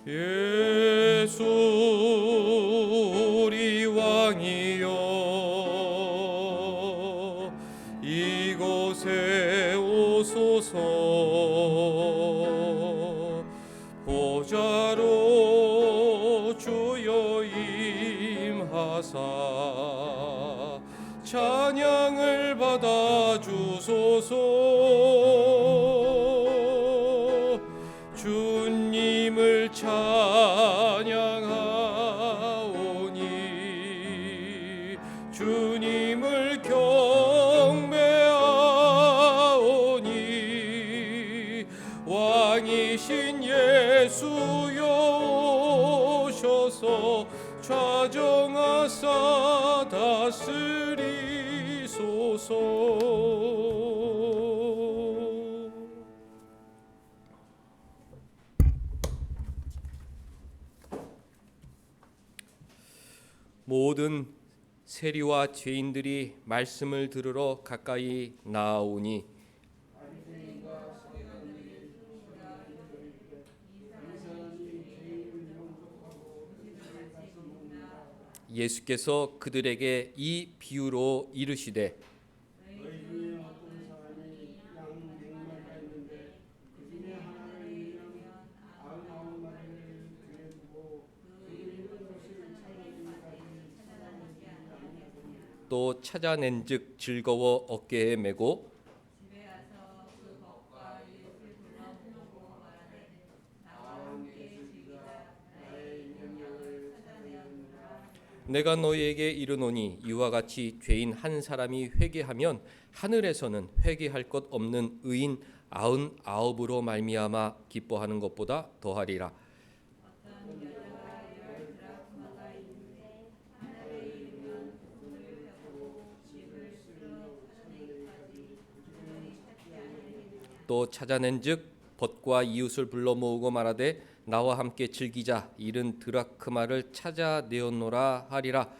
예수 우리 왕이여 이곳에 오소서. 보좌로 주여 임하사 찬양을 받아 주소서. 주님을 찬양하오니 주님을 경배하오니 왕이신 예수여 오셔서 좌정하사 다스리소서. 모든 세리와 죄인들이 말씀을 들으러 가까이 나아오니 예수께서 그들에게 이 비유로 이르시되 또 찾아낸즉 즐거워 어깨에 메고 내가 너희에게 이르노니 이와 같이 죄인 한 사람이 회개하면 하늘에서는 회개할 것 없는 의인 99으로 말미암아 기뻐하는 것보다 더하리라. 또 찾아낸즉 벗과 이웃을 불러 모으고 말하되 나와 함께 즐기자. 이른 드라크마를 찾아내었노라 하리라.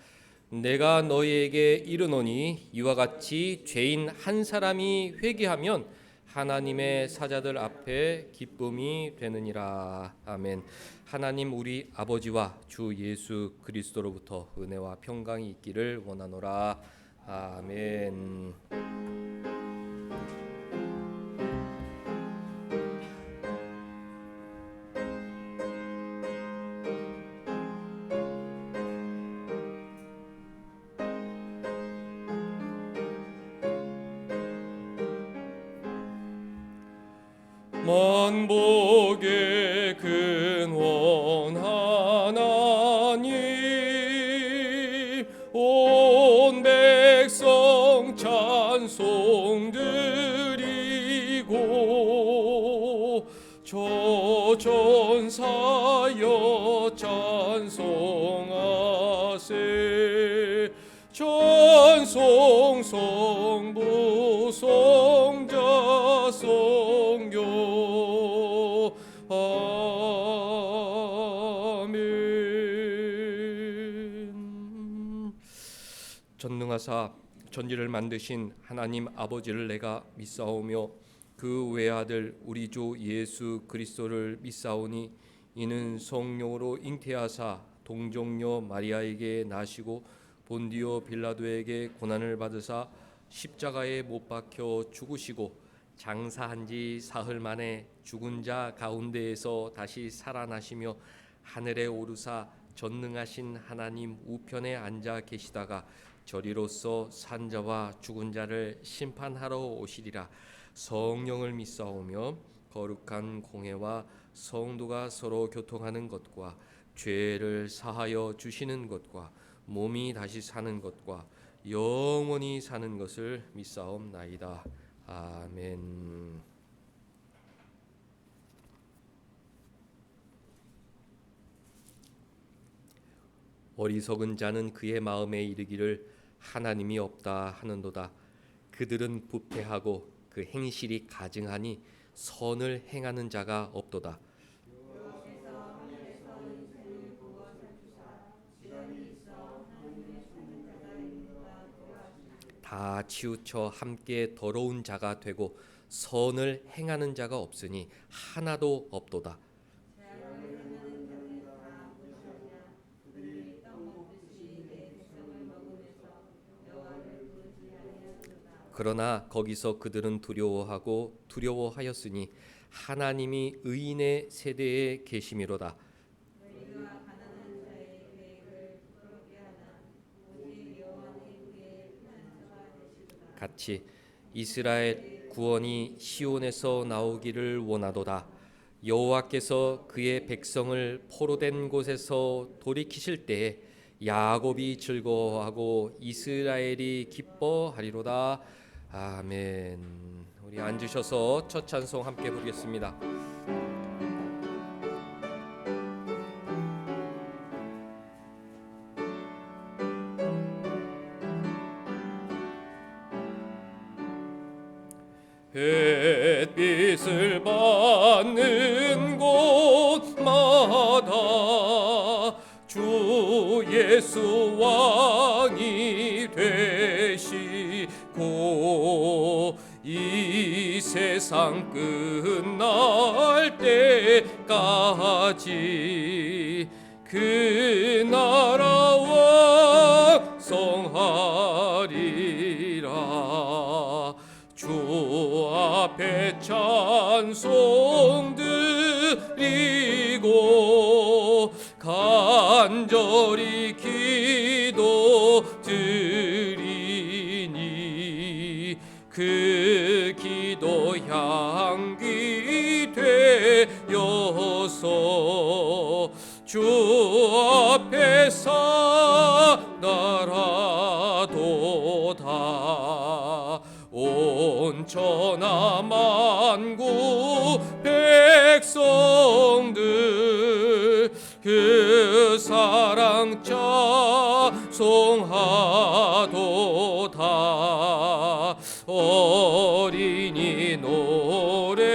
내가 너희에게 이르노니 이와 같이 죄인 한 사람이 회개하면 하나님의 사자들 앞에 기쁨이 되느니라. 아멘. 하나님 우리 아버지와 주 예수 그리스도로부터 은혜와 평강이 있기를 원하노라. 아멘. 만복의 근원 하나님 온 백성 찬송 드리고 저 전사여 찬송하세. 찬송 성부 성자 성교 아멘. 전능하사 전지를 만드신 하나님 아버지를 내가 믿사오며 그 외아들 우리 주 예수 그리스도를 믿사오니 이는 성령으로 잉태하사 동정녀 마리아에게 나시고 본디오 빌라도에게 고난을 받으사 십자가에 못 박혀 죽으시고 장사한 지 사흘 만에 죽은 자 가운데에서 다시 살아나시며 하늘에 오르사 전능하신 하나님 우편에 앉아 계시다가 저리로서 산자와 죽은 자를 심판하러 오시리라. 성령을 믿사오며 거룩한 공회와 성도가 서로 교통하는 것과 죄를 사하여 주시는 것과 몸이 다시 사는 것과 영원히 사는 것을 믿사옵나이다. 아멘. 어리석은 자는 그의 마음에 이르기를 하나님이 없다 하는도다. 그들은 부패하고 그 행실이 가증하니 선을 행하는 자가 없도다. 다 치우쳐 함께 더러운 자가 되고 선을 행하는 자가 없으니 하나도 없도다. 그러나 거기서 그들은 두려워하였으니 하나님이 의인의 세대에 계심이로다. 같이 이스라엘 구원이 시온에서 나오기를 원하도다. 여호와께서 그의 백성을 포로된 곳에서 돌이키실 때에 야곱이 즐거워하고 이스라엘이 기뻐하리로다. 아멘. 우리 앉으셔서 첫 찬송 함께 부르겠습니다. 햇빛을 받는 곳마다 주 예수 왕이 되시고 이 세상 끝날 때까지 그 나라 왕성하리라. 주 앞에 찬송 드리고 간절히 기도 드리니 그 기도 향기 되어서 주 앞에 나라도다. 온 천하 만국 백성들 그 사랑 찬송하도다. 어린이 노래까지도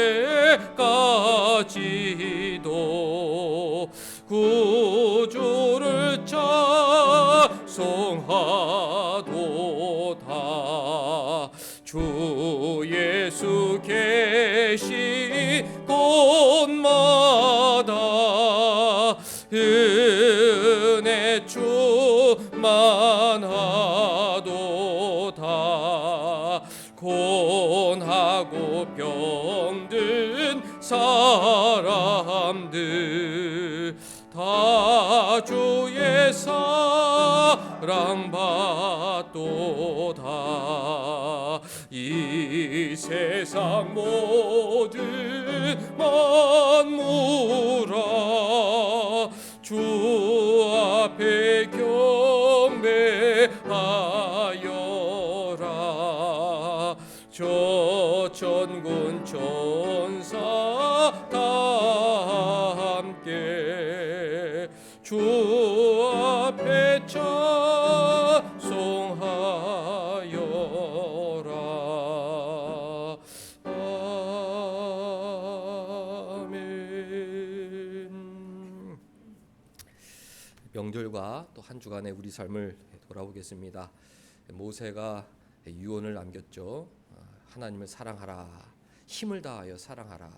구주를 찬송하도다. 주 예수 계신 곳마다 은혜 충만하도다. 고난하고 병든 사람들 다 주의 사랑 받도다. 이 세상 모든 만물아 주 앞에 경배하여라. 저 천군 천사 다 함께 주 앞에 찬송하여라. 아멘. 명절과 또 한 주간의 우리 삶을 돌아보겠습니다. 모세가 유언을 남겼죠. 하나님을 사랑하라. 힘을 다하여 사랑하라.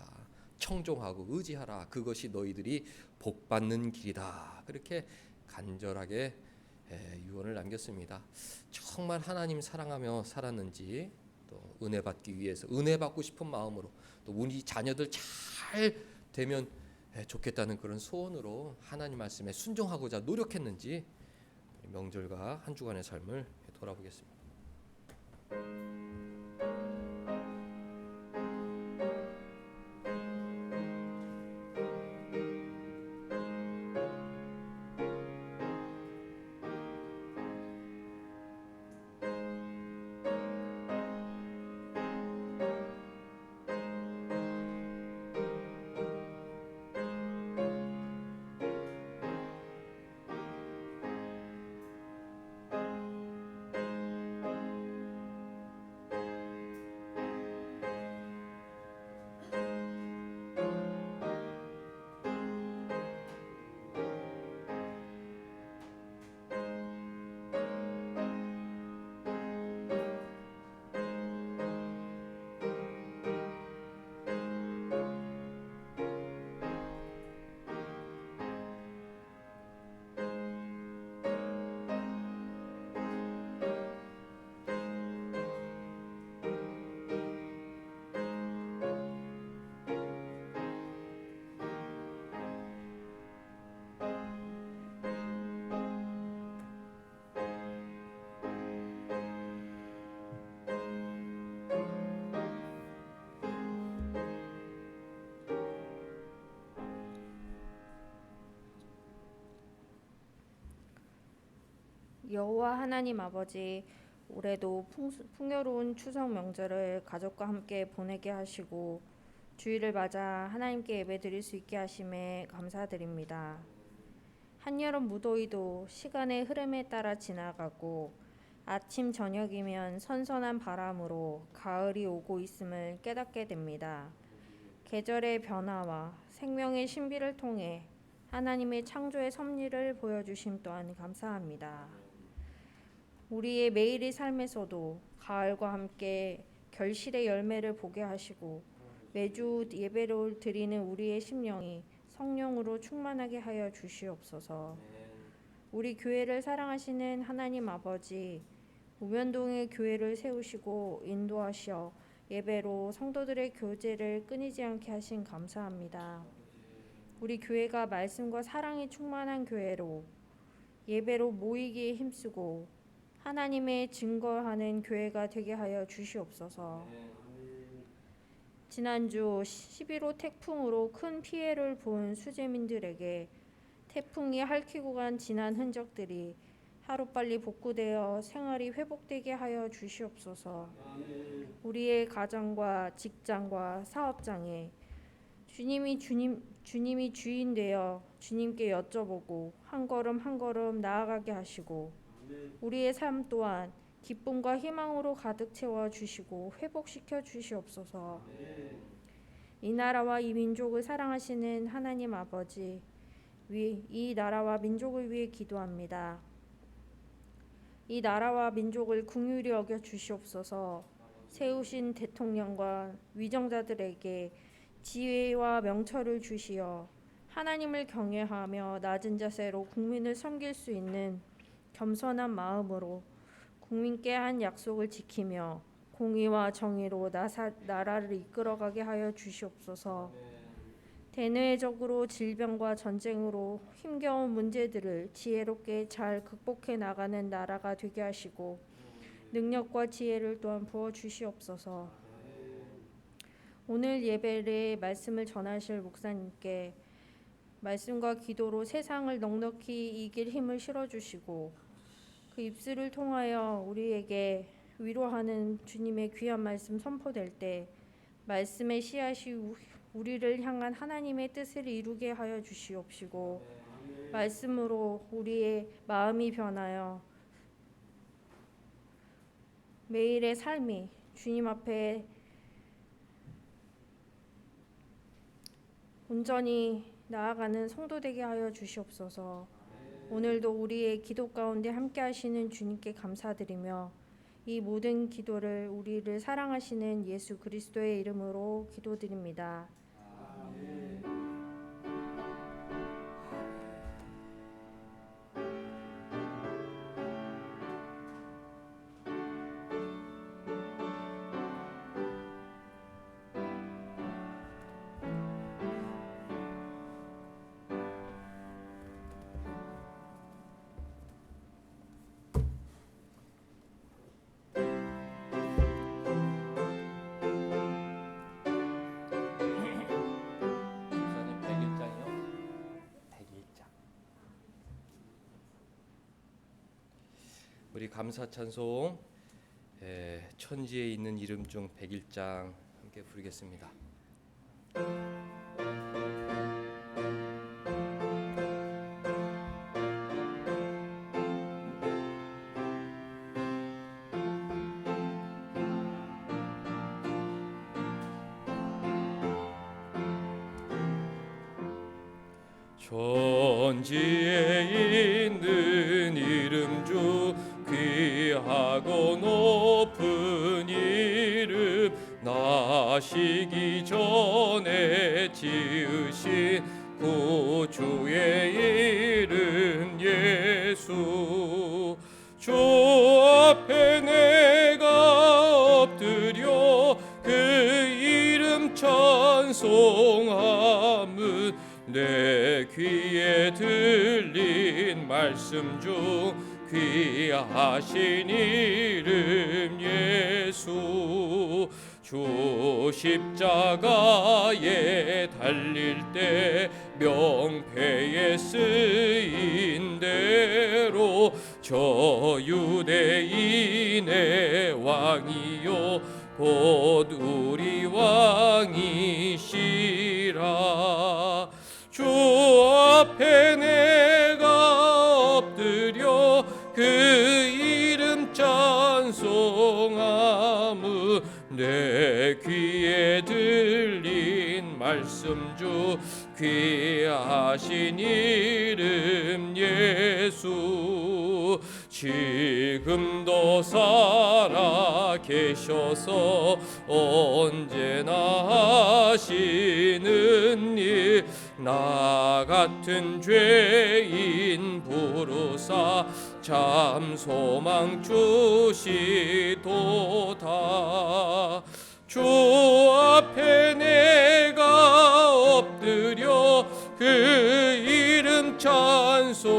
청종하고 의지하라. 그것이 너희들이 복받는 길이다. 그렇게 간절하게 유언을 남겼습니다. 정말 하나님 사랑하며 살았는지, 또 은혜 받기 위해서 은혜 받고 싶은 마음으로, 또 우리 자녀들 잘 되면 좋겠다는 그런 소원으로 하나님 말씀에 순종하고자 노력했는지 명절과 한 주간의 삶을 돌아보겠습니다. 여호와 하나님 아버지, 올해도 풍요로운 추석 명절을 가족과 함께 보내게 하시고 주일을 맞아 하나님께 예배드릴 수 있게 하심에 감사드립니다. 한여름 무더위도 시간의 흐름에 따라 지나가고 아침 저녁이면 선선한 바람으로 가을이 오고 있음을 깨닫게 됩니다. 계절의 변화와 생명의 신비를 통해 하나님의 창조의 섭리를 보여주심 또한 감사합니다. 우리의 매일의 삶에서도 가을과 함께 결실의 열매를 보게 하시고 매주 예배를 드리는 우리의 심령이 성령으로 충만하게 하여 주시옵소서. 우리 교회를 사랑하시는 하나님 아버지, 우면동의 교회를 세우시고 인도하시어 예배로 성도들의 교제를 끊이지 않게 하신 감사합니다. 우리 교회가 말씀과 사랑이 충만한 교회로 예배로 모이기에 힘쓰고 하나님의 증거하는 교회가 되게 하여 주시옵소서. 지난주 11호 태풍으로 큰 피해를 본 수재민들에게 태풍이 핥히고 간 지난 흔적들이 하루빨리 복구되어 생활이 회복되게 하여 주시옵소서. 우리의 가정과 직장과 사업장에 주님이 주인 되어 주님께 여쭤보고 한 걸음 한 걸음 나아가게 하시고 우리의 삶 또한 기쁨과 희망으로 가득 채워 주시고 회복시켜 주시옵소서. 이 나라와 이 민족을 사랑하시는 하나님 아버지, 이 나라와 민족을 위해 기도합니다. 이 나라와 민족을 긍휼히 여겨 주시옵소서. 세우신 대통령과 위정자들에게 지혜와 명철을 주시어 하나님을 경외하며 낮은 자세로 국민을 섬길 수 있는 겸손한 마음으로 국민께 한 약속을 지키며 공의와 정의로 나라를 이끌어가게 하여 주시옵소서. 대내적으로 질병과 전쟁으로 힘겨운 문제들을 지혜롭게 잘 극복해 나가는 나라가 되게 하시고 능력과 지혜를 또한 부어 주시옵소서. 오늘 예배에 말씀을 전하실 목사님께 말씀과 기도로 세상을 넉넉히 이길 힘을 실어주시고 그 입술을 통하여 우리에게 위로하는 주님의 귀한 말씀 선포될 때 말씀의 씨앗이 우리를 향한 하나님의 뜻을 이루게 하여 주시옵시고 말씀으로 우리의 마음이 변하여 매일의 삶이 주님 앞에 온전히 나아가는 성도 되게 하여 주시옵소서. 오늘도 우리의 기도 가운데 함께 하시는 주님께 감사드리며 이 모든 기도를 우리를 사랑하시는 예수 그리스도의 이름으로 기도드립니다. 우리 감사 찬송 천지에 있는 이름 중 101장 함께 부르겠습니다. 천지에 있는 이름 중 귀하고 높은 이름 나시기 전에 지으신 구주의 이름 예수 주 앞에 내가 엎드려 그 이름 찬송함은 내 귀에 들린 말씀 중 귀하신 이름 예수 주 십자가에 달릴 때 명패에 쓰인 대로 저 유대인의 왕이요 곧 우리 왕이시라. 주 앞에 내가 엎드려 그 이름 찬송함은 내 귀에 들린 말씀 주 귀하신 이름 예수. 지금도 살아 계셔서 언제나 하시는 일, 나 같은 죄인 부르사 참 소망 주시도다. 주 앞에 내가 엎드려 그 이름 찬송함은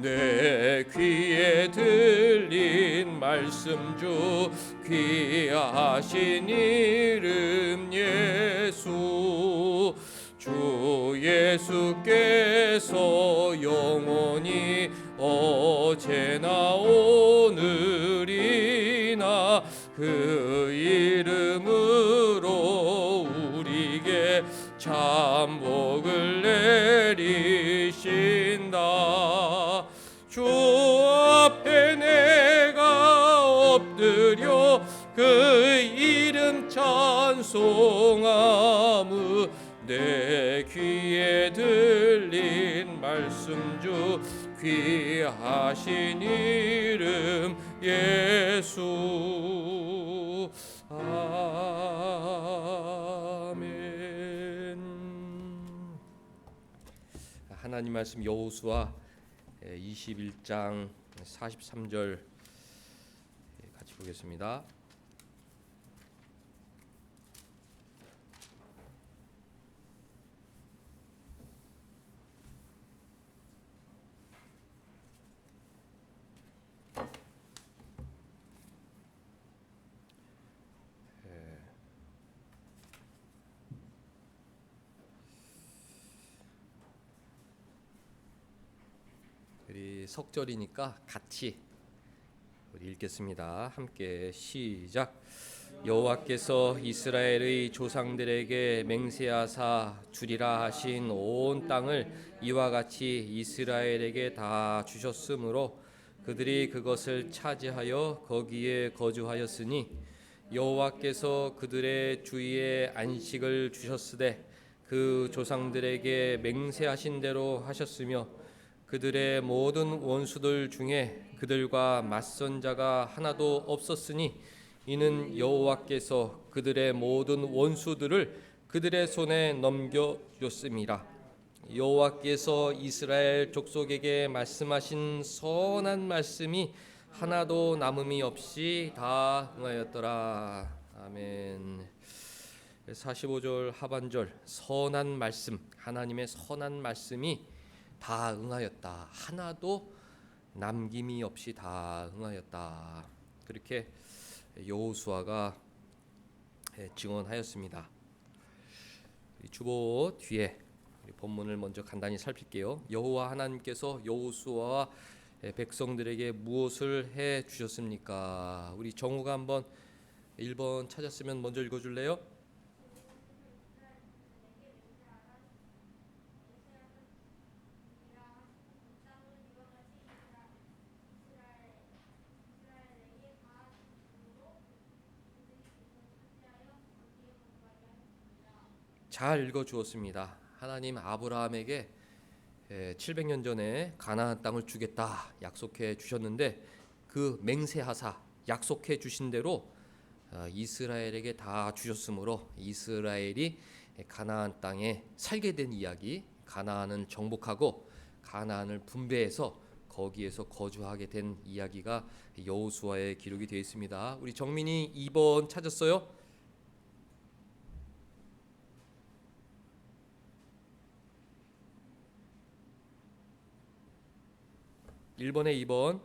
내 귀에 들린 말씀 주 귀하신 이름 예수. 주 예수께서 영원히 어제나 오늘이나 그 이름으로 우리에게 참 복을 내리신다. 주 앞에 내가 엎드려 그 이름 찬송함은 내 귀에 들린 말씀 주 귀하신 이름 예수. 아멘. 하나님 말씀 여호수아 21장 43절 같이 보겠습니다. 우리 석절이니까 같이 우리 읽겠습니다. 함께 시작. 여호와께서 이스라엘의 조상들에게 맹세하사 주리라 하신 온 땅을 이와 같이 이스라엘에게 다 주셨으므로 그들이 그것을 차지하여 거기에 거주하였으니 여호와께서 그들의 주위에 안식을 주셨으되 그 조상들에게 맹세하신 대로 하셨으며 그들의 모든 원수들 중에 그들과 맞선 자가 하나도 없었으니 이는 여호와께서 그들의 모든 원수들을 그들의 손에 넘겨줬음이라. 여호와께서 이스라엘 족속에게 말씀하신 선한 말씀이 하나도 남음이 없이 다 응하였더라. 아멘. 45절 하반절 선한 말씀, 하나님의 선한 말씀이 다 응하였다. 하나도 남김이 없이 다 응하였다. 그렇게 여호수아가 증언하였습니다. 주보 뒤에 본문을 먼저 간단히 살필게요. 여호와 하나님께서 여호수아와 백성들에게 무엇을 해 주셨습니까? 우리 정우가 한번 1번 찾았으면 먼저 읽어줄래요? 잘 읽어주었습니다. 하나님 아브라함에게 700년 전에 가나안 땅을 주겠다 약속해 주셨는데 그 맹세하사 약속해 주신 대로 이스라엘에게 다 주셨으므로 이스라엘이 가나안 땅에 살게 된 이야기, 가나안을 정복하고 가나안을 분배해서 거기에서 거주하게 된 이야기가 여호수아에 기록이 되어 있습니다. 우리 정민이 2번 찾았어요? 1번에 2번.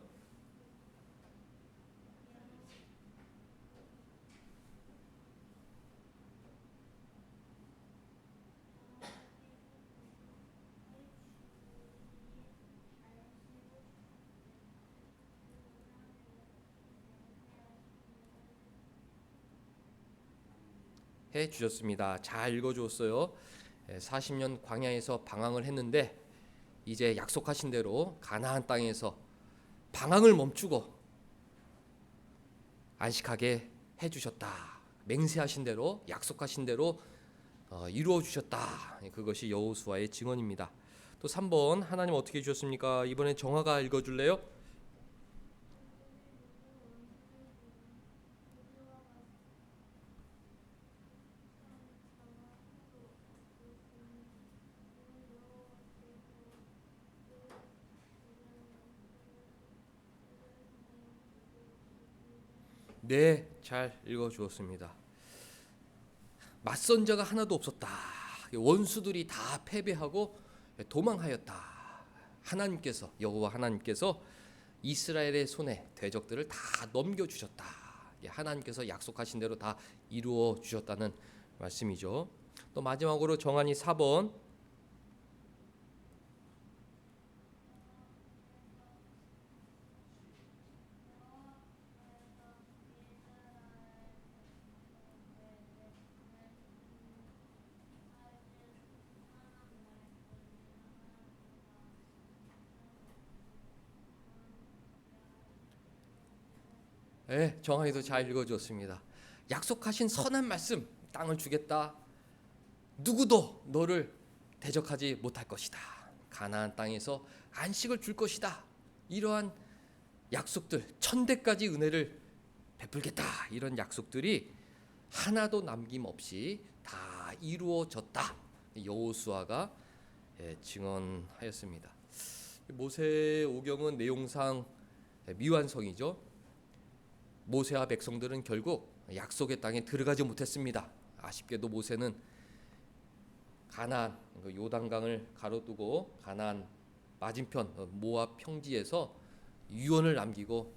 해 주셨습니다. 잘 읽어 주었어요. 40년 광야에서 방황을 했는데 이제 약속하신 대로 가나안 땅에서 방황을 멈추고 안식하게 해 주셨다. 맹세하신 대로, 약속하신 대로 이루어 주셨다. 그것이 여호수아의 증언입니다. 또 3번, 하나님 어떻게 주셨습니까? 이번에 정화가 읽어 줄래요? 네, 잘 읽어 주었습니다. 맞선 자가 하나도 없었다. 원수들이 다 패배하고 도망하였다. 하나님께서, 여호와 하나님께서 이스라엘의 손에 대적들을 다 넘겨 주셨다. 하나님께서 약속하신 대로 다 이루어 주셨다는 말씀이죠. 또 마지막으로 정한이 4번. 네, 정한이도 잘 읽어주었습니다. 약속하신 선한 말씀, 땅을 주겠다. 누구도 너를 대적하지 못할 것이다. 가나안 땅에서 안식을 줄 것이다. 이러한 약속들, 천대까지 은혜를 베풀겠다. 이런 약속들이 하나도 남김없이 다 이루어졌다. 여호수아가 증언하였습니다. 모세 오경은 내용상 미완성이죠. 모세와 백성들은 결국 약속의 땅에 들어가지 못했습니다. 아쉽게도 모세는 가나안 요단강을 가로두고 가나안 맞은편 모압 평지에서 유언을 남기고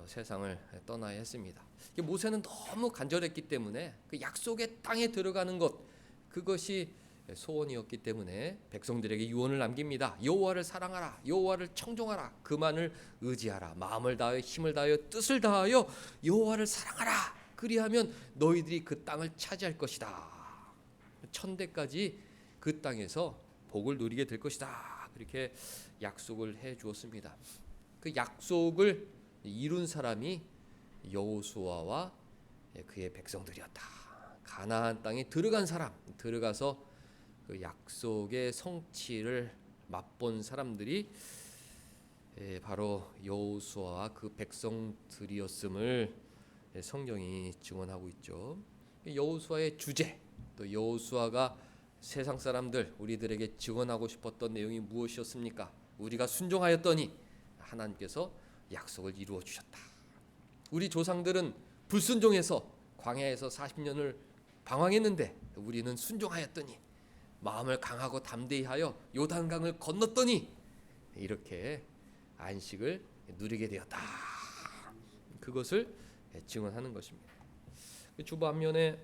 세상을 떠나야 했습니다. 모세는 너무 간절했기 때문에 그 약속의 땅에 들어가는 것, 그것이 소원이었기 때문에 백성들에게 유언을 남깁니다. 여호와를 사랑하라, 여호와를 청종하라, 그만을 의지하라, 마음을 다하여 힘을 다하여 뜻을 다하여 여호와를 사랑하라. 그리하면 너희들이 그 땅을 차지할 것이다. 천대까지 그 땅에서 복을 누리게 될 것이다. 그렇게 약속을 해 주었습니다. 그 약속을 이룬 사람이 여호수아와 그의 백성들이었다. 가나안 땅에 들어간 사람, 들어가서 그 약속의 성취를 맛본 사람들이 바로 여호수아와 그 백성들이었음을 성경이 증언하고 있죠. 여호수아의 주제, 또 여호수아가 세상 사람들, 우리들에게 증언하고 싶었던 내용이 무엇이었습니까? 우리가 순종하였더니 하나님께서 약속을 이루어 주셨다. 우리 조상들은 불순종해서 광야에서 40년을 방황했는데 우리는 순종하였더니 마음을 강하고 담대히 하여 요단강을 건넜더니 이렇게 안식을 누리게 되었다. 그것을 증언하는 것입니다. 주보 앞면에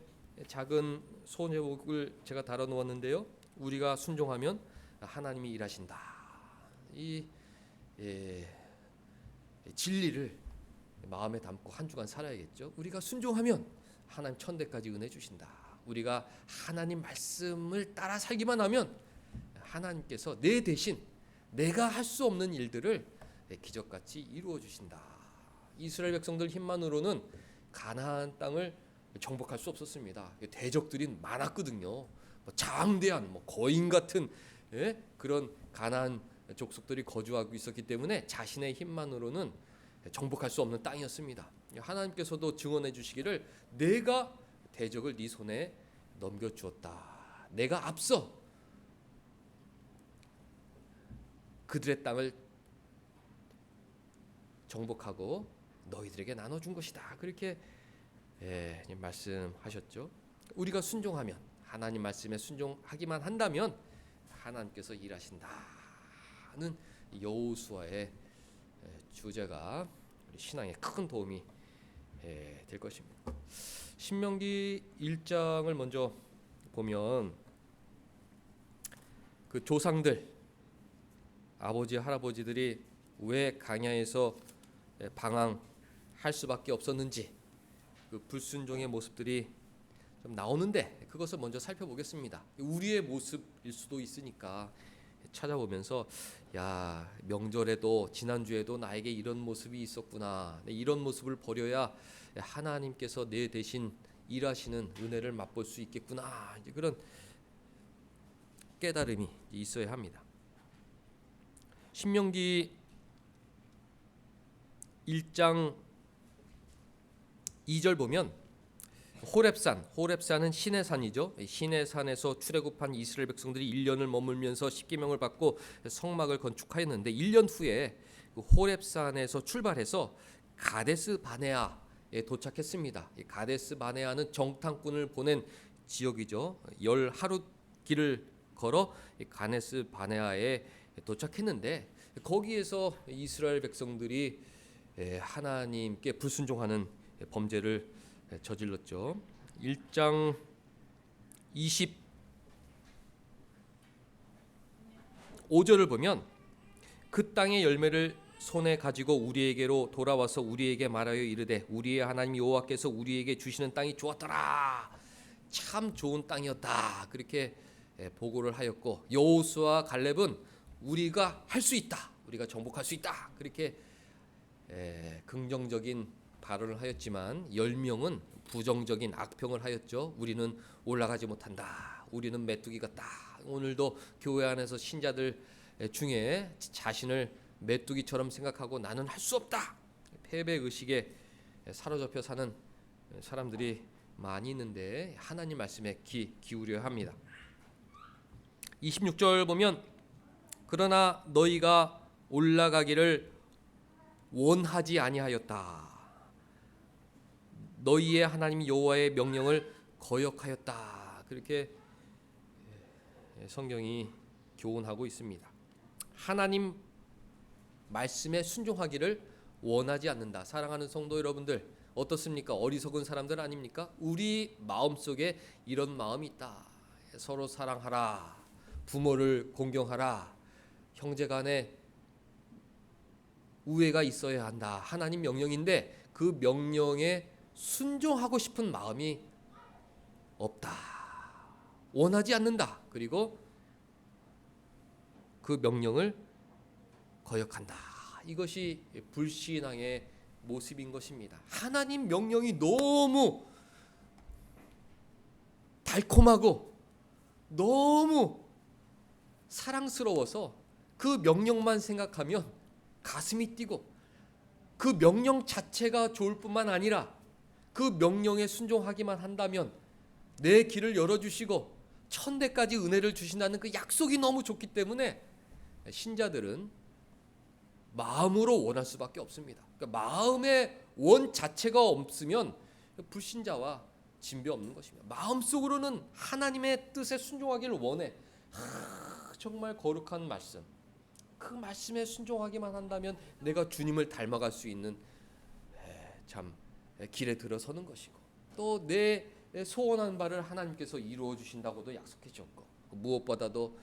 작은 소제목을 제가 달아 놓았는데요. 우리가 순종하면 하나님이 일하신다. 이 진리를 마음에 담고 한 주간 살아야겠죠. 우리가 순종하면 하나님 천대까지 은혜 주신다. 우리가 하나님 말씀을 따라 살기만 하면 하나님께서 내 대신 내가 할 수 없는 일들을 기적같이 이루어 주신다. 이스라엘 백성들 힘만으로는 가나안 땅을 정복할 수 없었습니다. 대적들이 많았거든요. 장대한 거인 같은 그런 가나안 족속들이 거주하고 있었기 때문에 자신의 힘만으로는 정복할 수 없는 땅이었습니다. 하나님께서도 증언해 주시기를 내가 대적을 네 손에 넘겨주었다. 내가 앞서 그들의 땅을 정복하고 너희들에게 나눠준 것이다. 그렇게 말씀하셨죠. 우리가 순종하면, 하나님 말씀에 순종하기만 한다면 하나님께서 일하신다는 여호수아의 주제가 우리 신앙에 큰 도움이 될 것입니다. 신명기 1장을 먼저 보면 그 조상들, 아버지 할아버지들이 왜 광야에서 방황할 수밖에 없었는지, 그 불순종의 모습들이 좀 나오는데 그것을 먼저 살펴보겠습니다. 우리의 모습일 수도 있으니까 찾아보면서 야, 명절에도 지난주에도 나에게 이런 모습이 있었구나. 이런 모습을 버려야 하나님께서 내 대신 일하시는 은혜를 맛볼 수 있겠구나. 이제 그런 깨달음이 있어야 합니다. 신명기 1장 2절 보면 호렙산은 신의 산이죠. 신의 산에서 출애굽한 이스라엘 백성들이 1년을 머물면서 십계명을 받고 성막을 건축하였는데 1년 후에 호렙산에서 출발해서 가데스 바네아에 도착했습니다. 가데스 바네아는 정탐꾼을 보낸 지역이죠. 10하루 길을 걸어 가데스 바네아에 도착했는데 거기에서 이스라엘 백성들이 하나님께 불순종하는 범죄를 저질렀죠. 1장 25절을 보면 그 땅의 열매를 손에 가지고 우리에게로 돌아와서 우리에게 말하여 이르되 우리의 하나님 여호와께서 우리에게 주시는 땅이 좋았더라. 참 좋은 땅이었다. 그렇게 보고를 하였고 여호수아와 갈렙은 우리가 할 수 있다. 우리가 정복할 수 있다. 그렇게 긍정적인 발언을 하였지만 10명은 부정적인 악평을 하였죠. 우리는 올라가지 못한다. 우리는 메뚜기 같다. 오늘도 교회 안에서 신자들 중에 자신을 메뚜기처럼 생각하고 나는 할 수 없다. 패배 의식에 사로잡혀 사는 사람들이 많이 있는데 하나님 말씀에 기울여야 합니다. 26절 보면 그러나 너희가 올라가기를 원하지 아니하였다. 너희의 하나님 여호와의 명령을 거역하였다. 그렇게 성경이 교훈하고 있습니다. 하나님 말씀에 순종하기를 원하지 않는다. 사랑하는 성도 여러분들 어떻습니까? 어리석은 사람들 아닙니까? 우리 마음속에 이런 마음이 있다. 서로 사랑하라. 부모를 공경하라. 형제간에 우애가 있어야 한다. 하나님 명령인데 그 명령에 순종하고 싶은 마음이 없다. 원하지 않는다. 그리고 그 명령을 거역한다. 이것이 불신앙의 모습인 것입니다. 하나님 명령이 너무 달콤하고 너무 사랑스러워서 그 명령만 생각하면 가슴이 뛰고 그 명령 자체가 좋을 뿐만 아니라 그 명령에 순종하기만 한다면 내 길을 열어주시고 천대까지 은혜를 주신다는 그 약속이 너무 좋기 때문에 신자들은 마음으로 원할 수밖에 없습니다. 그러니까 마음의 원 자체가 없으면 불신자와 진배 없는 것입니다. 마음속으로는 하나님의 뜻에 순종하기를 원해. 정말 거룩한 말씀. 그 말씀에 순종하기만 한다면 내가 주님을 닮아갈 수 있는 참 길에 들어서는 것이고 또 내 소원한 바를 하나님께서 이루어 주신다고도 약속해 주셨고 무엇보다도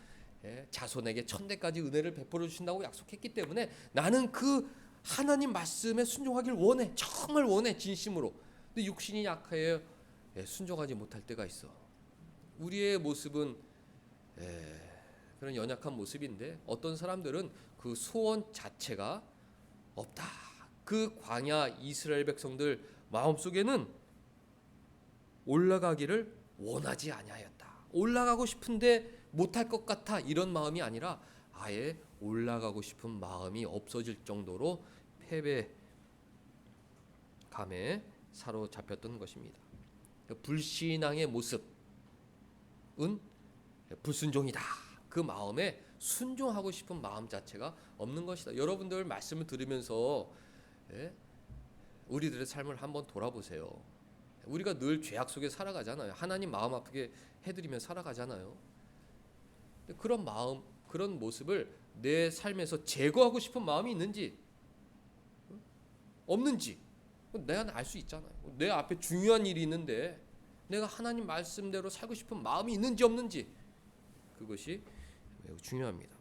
자손에게 천대까지 은혜를 베풀어 주신다고 약속했기 때문에 나는 그 하나님 말씀에 순종하길 원해. 정말 원해. 진심으로. 근데 육신이 약해 순종하지 못할 때가 있어. 우리의 모습은 그런 연약한 모습인데 어떤 사람들은 그 소원 자체가 없다. 그 광야 이스라엘 백성들 마음속에는 올라가기를 원하지 아니하였다. 올라가고 싶은데 못할 것 같아. 이런 마음이 아니라 아예 올라가고 싶은 마음이 없어질 정도로 패배감에 사로잡혔던 것입니다. 불신앙의 모습은 불순종이다. 그 마음에 순종하고 싶은 마음 자체가 없는 것이다. 여러분들 말씀을 들으면서 우리들의 삶을 한번 돌아보세요. 우리가 늘 죄악 속에 살아가잖아요. 하나님 마음 아프게 해드리며 살아가잖아요. 그런 마음, 그런 모습을 내 삶에서 제거하고 싶은 마음이 있는지 없는지 내가 알 수 있잖아요. 내 앞에 중요한 일이 있는데 내가 하나님 말씀대로 살고 싶은 마음이 있는지 없는지 그것이 매우 중요합니다.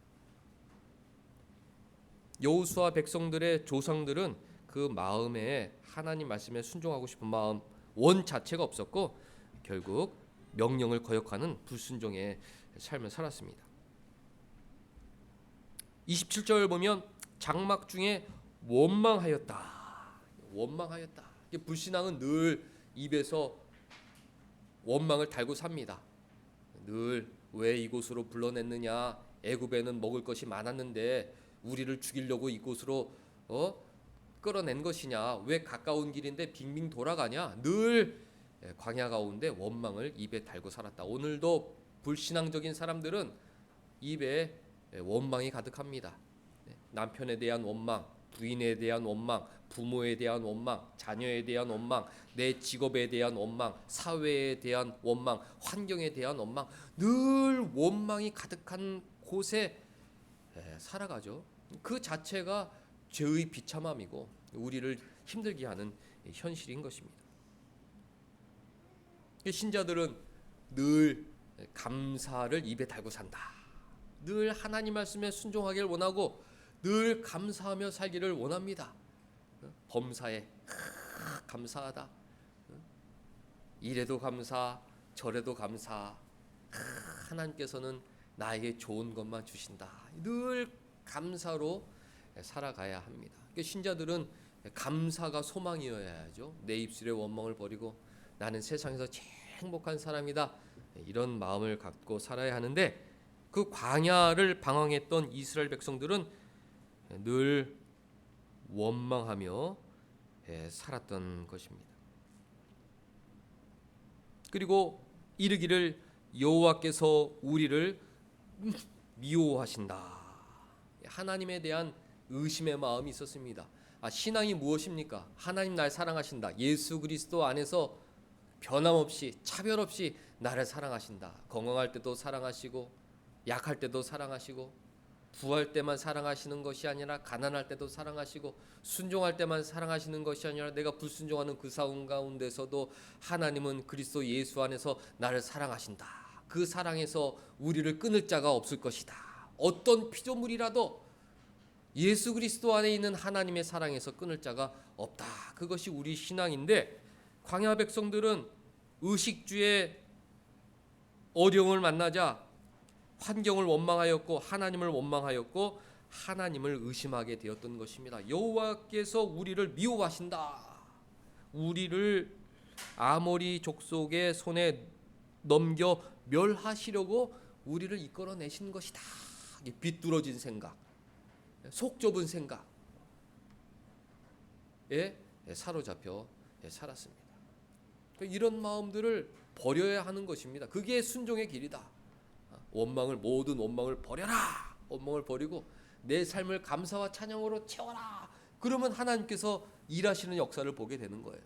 여호수아 백성들의 조상들은 그 마음에 하나님 말씀에 순종하고 싶은 마음 원 자체가 없었고 결국 명령을 거역하는 불순종의 삶을 살았습니다. 27절 보면 장막 중에 원망하였다. 원망하였다. 불신앙은 늘 입에서 원망을 달고 삽니다. 늘 왜 이곳으로 불러냈느냐? 애굽에는 먹을 것이 많았는데 우리를 죽이려고 이곳으로 끌어낸 것이냐? 왜 가까운 길인데 빙빙 돌아가냐? 늘 광야 가운데 원망을 입에 달고 살았다. 오늘도 불신앙적인 사람들은 입에 원망이 가득합니다. 남편에 대한 원망, 부인에 대한 원망, 부모에 대한 원망, 자녀에 대한 원망, 내 직업에 대한 원망, 사회에 대한 원망, 환경에 대한 원망, 늘 원망이 가득한 곳에 살아가죠. 그 자체가 죄의 비참함이고 우리를 힘들게 하는 현실인 것입니다. 신자들은 늘 감사를 입에 달고 산다. 늘 하나님 말씀에 순종하기를 원하고 늘 감사하며 살기를 원합니다. 범사에 감사하다. 이래도 감사, 저래도 감사. 하나님께서는 나에게 좋은 것만 주신다. 늘 감사로 살아가야 합니다. 신자들은 감사가 소망이어야 하죠. 내 입술의 원망을 버리고 나는 세상에서 제일 행복한 사람이다. 이런 마음을 갖고 살아야 하는데 그 광야를 방황했던 이스라엘 백성들은 늘 원망하며 살았던 것입니다. 그리고 이르기를 여호와께서 우리를 미워하신다. 하나님에 대한 의심의 마음이 있었습니다. 신앙이 무엇입니까? 하나님 날 사랑하신다. 예수 그리스도 안에서 변함없이 차별 없이 나를 사랑하신다. 건강할 때도 사랑하시고 약할 때도 사랑하시고 부할 때만 사랑하시는 것이 아니라 가난할 때도 사랑하시고 순종할 때만 사랑하시는 것이 아니라 내가 불순종하는 그 상황 가운데서도 하나님은 그리스도 예수 안에서 나를 사랑하신다. 그 사랑에서 우리를 끊을 자가 없을 것이다. 어떤 피조물이라도 예수 그리스도 안에 있는 하나님의 사랑에서 끊을 자가 없다. 그것이 우리 신앙인데 광야 백성들은 의식주의 어려움을 만나자 환경을 원망하였고 하나님을 원망하였고 하나님을 의심하게 되었던 것입니다. 여호와께서 우리를 미워하신다. 우리를 아모리 족속의 손에 넘겨 멸하시려고 우리를 이끌어내신 것이다. 비뚤어진 생각, 속 좁은 생각에 사로잡혀 살았습니다. 이런 마음들을 버려야 하는 것입니다. 그게 순종의 길이다. 모든 원망을 버려라. 원망을 버리고 내 삶을 감사와 찬양으로 채워라. 그러면 하나님께서 일하시는 역사를 보게 되는 거예요.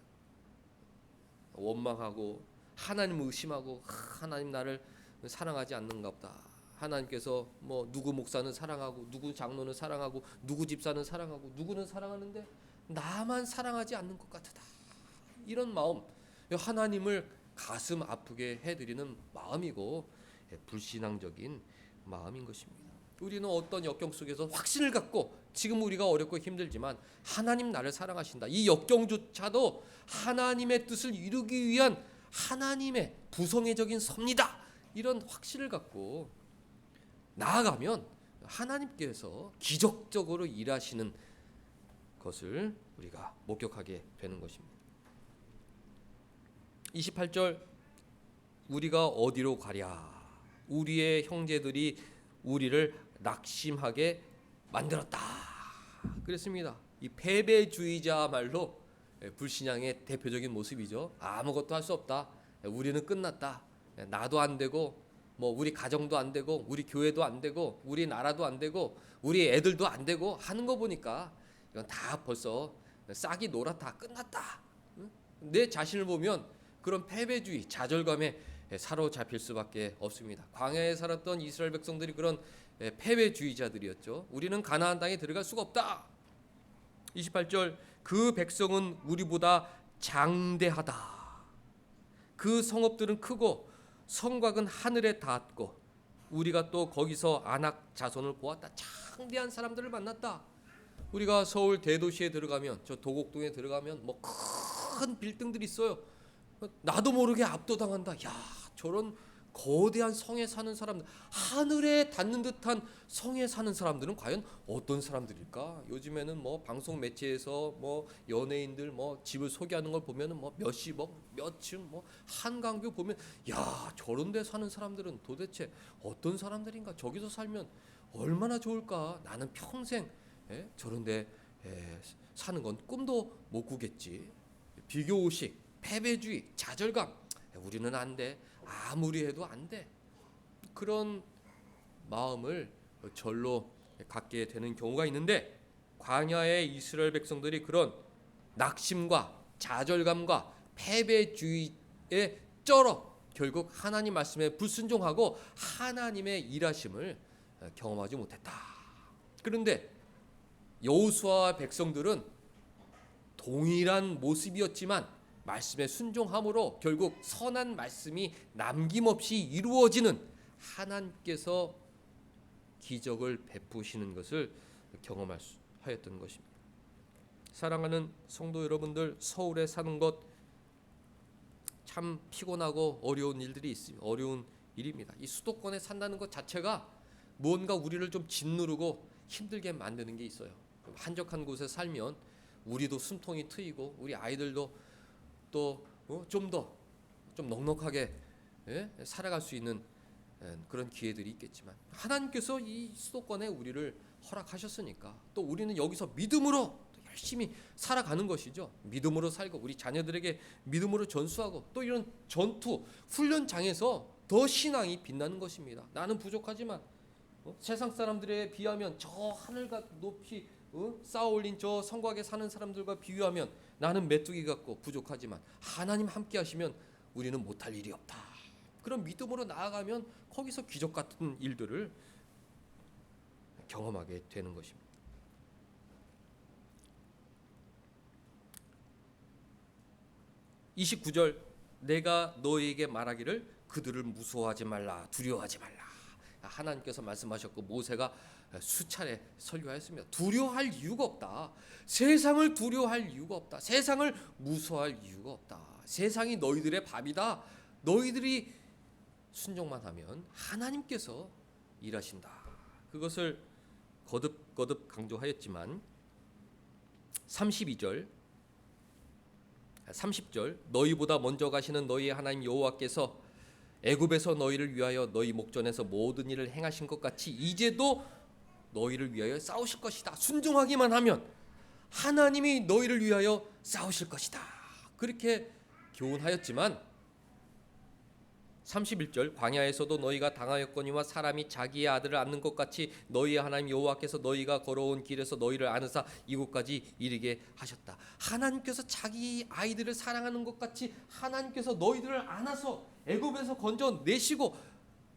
원망하고 하나님을 의심하고 하나님 나를 사랑하지 않는가 보다. 하나님께서 누구 목사는 사랑하고 누구 장로는 사랑하고 누구 집사는 사랑하고 누구는 사랑하는데 나만 사랑하지 않는 것 같다. 이런 마음, 하나님을 가슴 아프게 해드리는 마음이고 불신앙적인 마음인 것입니다. 우리는 어떤 역경 속에서 확신을 갖고 지금 우리가 어렵고 힘들지만 하나님 나를 사랑하신다. 이 역경조차도 하나님의 뜻을 이루기 위한 하나님의 부성애적인 섭니다. 이런 확신을 갖고 나아가면 하나님께서 기적적으로 일하시는 것을 우리가 목격하게 되는 것입니다. 28절 우리가 어디로 가랴? 우리의 형제들이 우리를 낙심하게 만들었다. 그랬습니다. 이 패배주의자말로 불신앙의 대표적인 모습이죠. 아무것도 할 수 없다. 우리는 끝났다. 나도 안 되고 우리 가정도 안 되고 우리 교회도 안 되고 우리 나라도 안 되고 우리 애들도 안 되고 하는 거 보니까 이건 다 벌써 싹이 놀았다. 끝났다. 내 자신을 보면 그런 패배주의, 좌절감에 사로잡힐 수밖에 없습니다. 광야에 살았던 이스라엘 백성들이 그런 패배주의자들이었죠. 우리는 가나안 땅에 들어갈 수가 없다. 28절 그 백성은 우리보다 장대하다. 그 성읍들은 크고 성곽은 하늘에 닿았고 우리가 또 거기서 아낙 자손을 보았다. 장대한 사람들을 만났다. 우리가 서울 대도시에 들어가면 저 도곡동에 들어가면 큰 빌딩들이 있어요. 나도 모르게 압도당한다. 야, 저런 거대한 성에 사는 사람들, 하늘에 닿는 듯한 성에 사는 사람들은 과연 어떤 사람들일까? 요즘에는 뭐 방송 매체에서 뭐 연예인들 뭐 집을 소개하는 걸 보면은 뭐 몇십억, 몇층, 뭐 한강뷰 보면 야, 저런 데 사는 사람들은 도대체 어떤 사람들인가? 저기서 살면 얼마나 좋을까? 나는 평생 저런 데 사는 건 꿈도 못 꾸겠지. 비교의식, 패배주의, 좌절감, 우리는 안 돼. 아무리 해도 안 돼. 그런 마음을 절로 갖게 되는 경우가 있는데, 광야의 이스라엘 백성들이 그런 낙심과 좌절감과 패배주의에 쩔어 결국 하나님 말씀에 불순종하고 하나님의 일하심을 경험하지 못했다. 그런데 여호수아와 백성들은 동일한 모습이었지만 말씀에 순종함으로 결국 선한 말씀이 남김없이 이루어지는 하나님께서 기적을 베푸시는 것을 경험하였던 것입니다. 사랑하는 성도 여러분들, 서울에 사는 것 참 피곤하고 어려운 일들이 있습니다. 어려운 일입니다. 이 수도권에 산다는 것 자체가 무언가 우리를 좀 짓누르고 힘들게 만드는 게 있어요. 한적한 곳에 살면 우리도 숨통이 트이고 우리 아이들도 또 좀 더 좀 넉넉하게 살아갈 수 있는 그런 기회들이 있겠지만, 하나님께서 이 수도권에 우리를 허락하셨으니까 또 우리는 여기서 믿음으로 열심히 살아가는 것이죠. 믿음으로 살고 우리 자녀들에게 믿음으로 전수하고 또 이런 전투 훈련장에서 더 신앙이 빛나는 것입니다. 나는 부족하지만 세상 사람들에 비하면 저 하늘과 높이 쌓아올린 저 성곽에 사는 사람들과 비교하면 나는 메뚜기 같고 부족하지만 하나님 함께 하시면 우리는 못할 일이 없다. 그런 믿음으로 나아가면 거기서 기적 같은 일들을 경험하게 되는 것입니다. 29절, 내가 너희에게 말하기를 그들을 무서워하지 말라, 두려워하지 말라. 하나님께서 말씀하셨고 모세가 수차례 설교하였습니다. 두려워할 이유가 없다. 세상을 두려워할 이유가 없다. 세상을 무서워할 이유가 없다. 세상이 너희들의 밥이다. 너희들이 순종만 하면 하나님께서 일하신다. 그것을 거듭 강조하였지만 30절 너희보다 먼저 가시는 너희의 하나님 여호와께서 애굽에서 너희를 위하여 너희 목전에서 모든 일을 행하신 것 같이 이제도 너희를 위하여 싸우실 것이다. 순종하기만 하면 하나님이 너희를 위하여 싸우실 것이다. 그렇게 교훈하였지만 31절, 광야에서도 너희가 당하였거니와 사람이 자기의 아들을 안는 것 같이 너희의 하나님 여호와께서 너희가 걸어온 길에서 너희를 안으사 이곳까지 이르게 하셨다. 하나님께서 자기 아이들을 사랑하는 것 같이 하나님께서 너희들을 안아서 애굽에서 건져내시고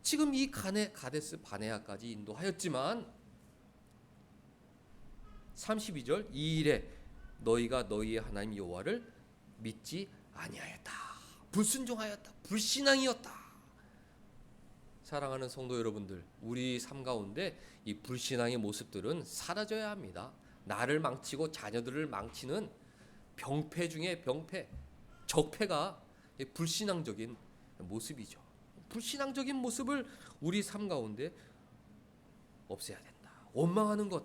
지금 이 가데스 바네아까지 인도하였지만 32절, 이 일에 너희가 너희의 하나님 여호와를 믿지 아니하였다. 불순종하였다. 불신앙이었다. 사랑하는 성도 여러분들, 우리 삶 가운데 이 불신앙의 모습들은 사라져야 합니다. 나를 망치고 자녀들을 망치는 병폐 중에 병폐, 적폐가 불신앙적인 모습이죠. 불신앙적인 모습을 우리 삶 가운데 없애야 된다. 원망하는 것,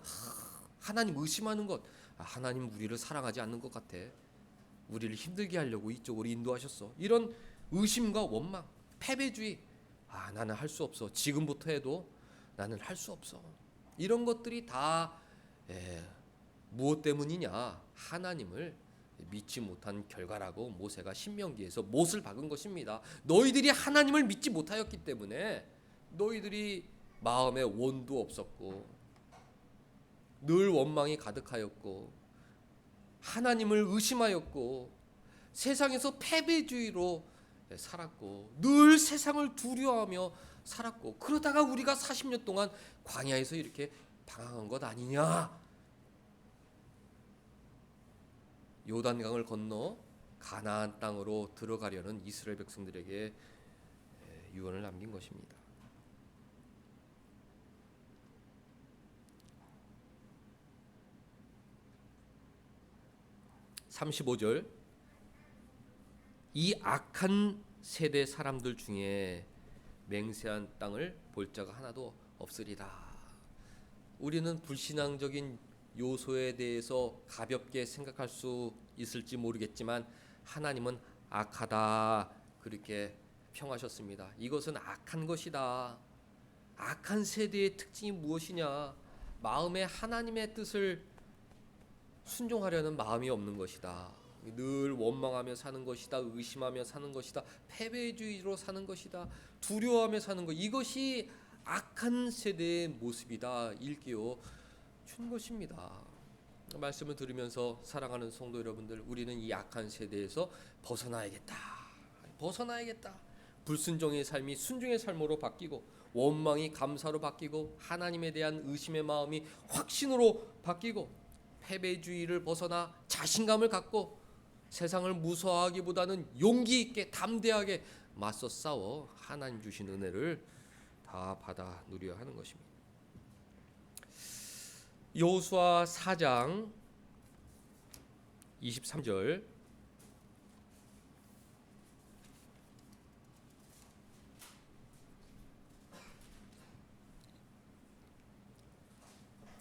하나님 의심하는 것, 하나님 우리를 사랑하지 않는 것 같아. 우리를 힘들게 하려고 이쪽으로 인도하셨어. 이런 의심과 원망, 패배주의, 나는 할 수 없어. 지금부터 해도 나는 할 수 없어. 이런 것들이 다 무엇 때문이냐? 하나님을 믿지 못한 결과라고 모세가 신명기에서 못을 박은 것입니다. 너희들이 하나님을 믿지 못하였기 때문에 너희들이 마음에 원도 없었고 늘 원망이 가득하였고 하나님을 의심하였고 세상에서 패배주의로 살았고 늘 세상을 두려워하며 살았고, 그러다가 우리가 40년 동안 광야에서 이렇게 방황한 것 아니냐. 요단강을 건너 가나안 땅으로 들어가려는 이스라엘 백성들에게 유언을 남긴 것입니다. 35절, 이 악한 세대 사람들 중에 맹세한 땅을 볼 자가 하나도 없으리라. 우리는 불신앙적인 요소에 대해서 가볍게 생각할 수 있을지 모르겠지만 하나님은 악하다 그렇게 평하셨습니다. 이것은 악한 것이다. 악한 세대의 특징이 무엇이냐? 마음에 하나님의 뜻을 순종하려는 마음이 없는 것이다. 늘 원망하며 사는 것이다. 의심하며 사는 것이다. 패배주의로 사는 것이다. 두려워하며 사는 것. 이것이 악한 세대의 모습이다. 일깨워 준 것입니다. 말씀을 들으면서 사랑하는 성도 여러분들, 우리는 이 악한 세대에서 벗어나야겠다. 불순종의 삶이 순종의 삶으로 바뀌고, 원망이 감사로 바뀌고, 하나님에 대한 의심의 마음이 확신으로 바뀌고, 패배주의를 벗어나 자신감을 갖고 세상을 무서워하기보다는 용기 있게 담대하게 맞서 싸워 하나님 주신 은혜를 다 받아 누려야 하는 것입니다. 여호수아 4장 23절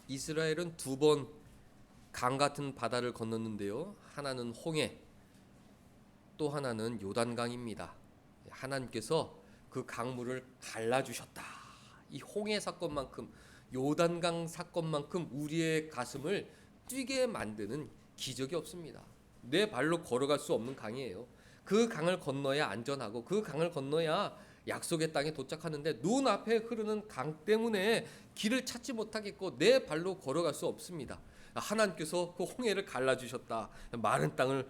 이스라엘은 두 번 강 같은 바다를 건넜는데요. 하나는 홍해, 또 하나는 요단강입니다. 하나님께서 그 강물을 갈라주셨다. 이 홍해 사건만큼, 요단강 사건만큼 우리의 가슴을 뛰게 만드는 기적이 없습니다. 내 발로 걸어갈 수 없는 강이에요. 그 강을 건너야 안전하고, 그 강을 건너야 약속의 땅에 도착하는데, 눈앞에 흐르는 강 때문에 길을 찾지 못하겠고 내 발로 걸어갈 수 없습니다. 하나님께서 그 홍해를 갈라주셨다. 마른 땅을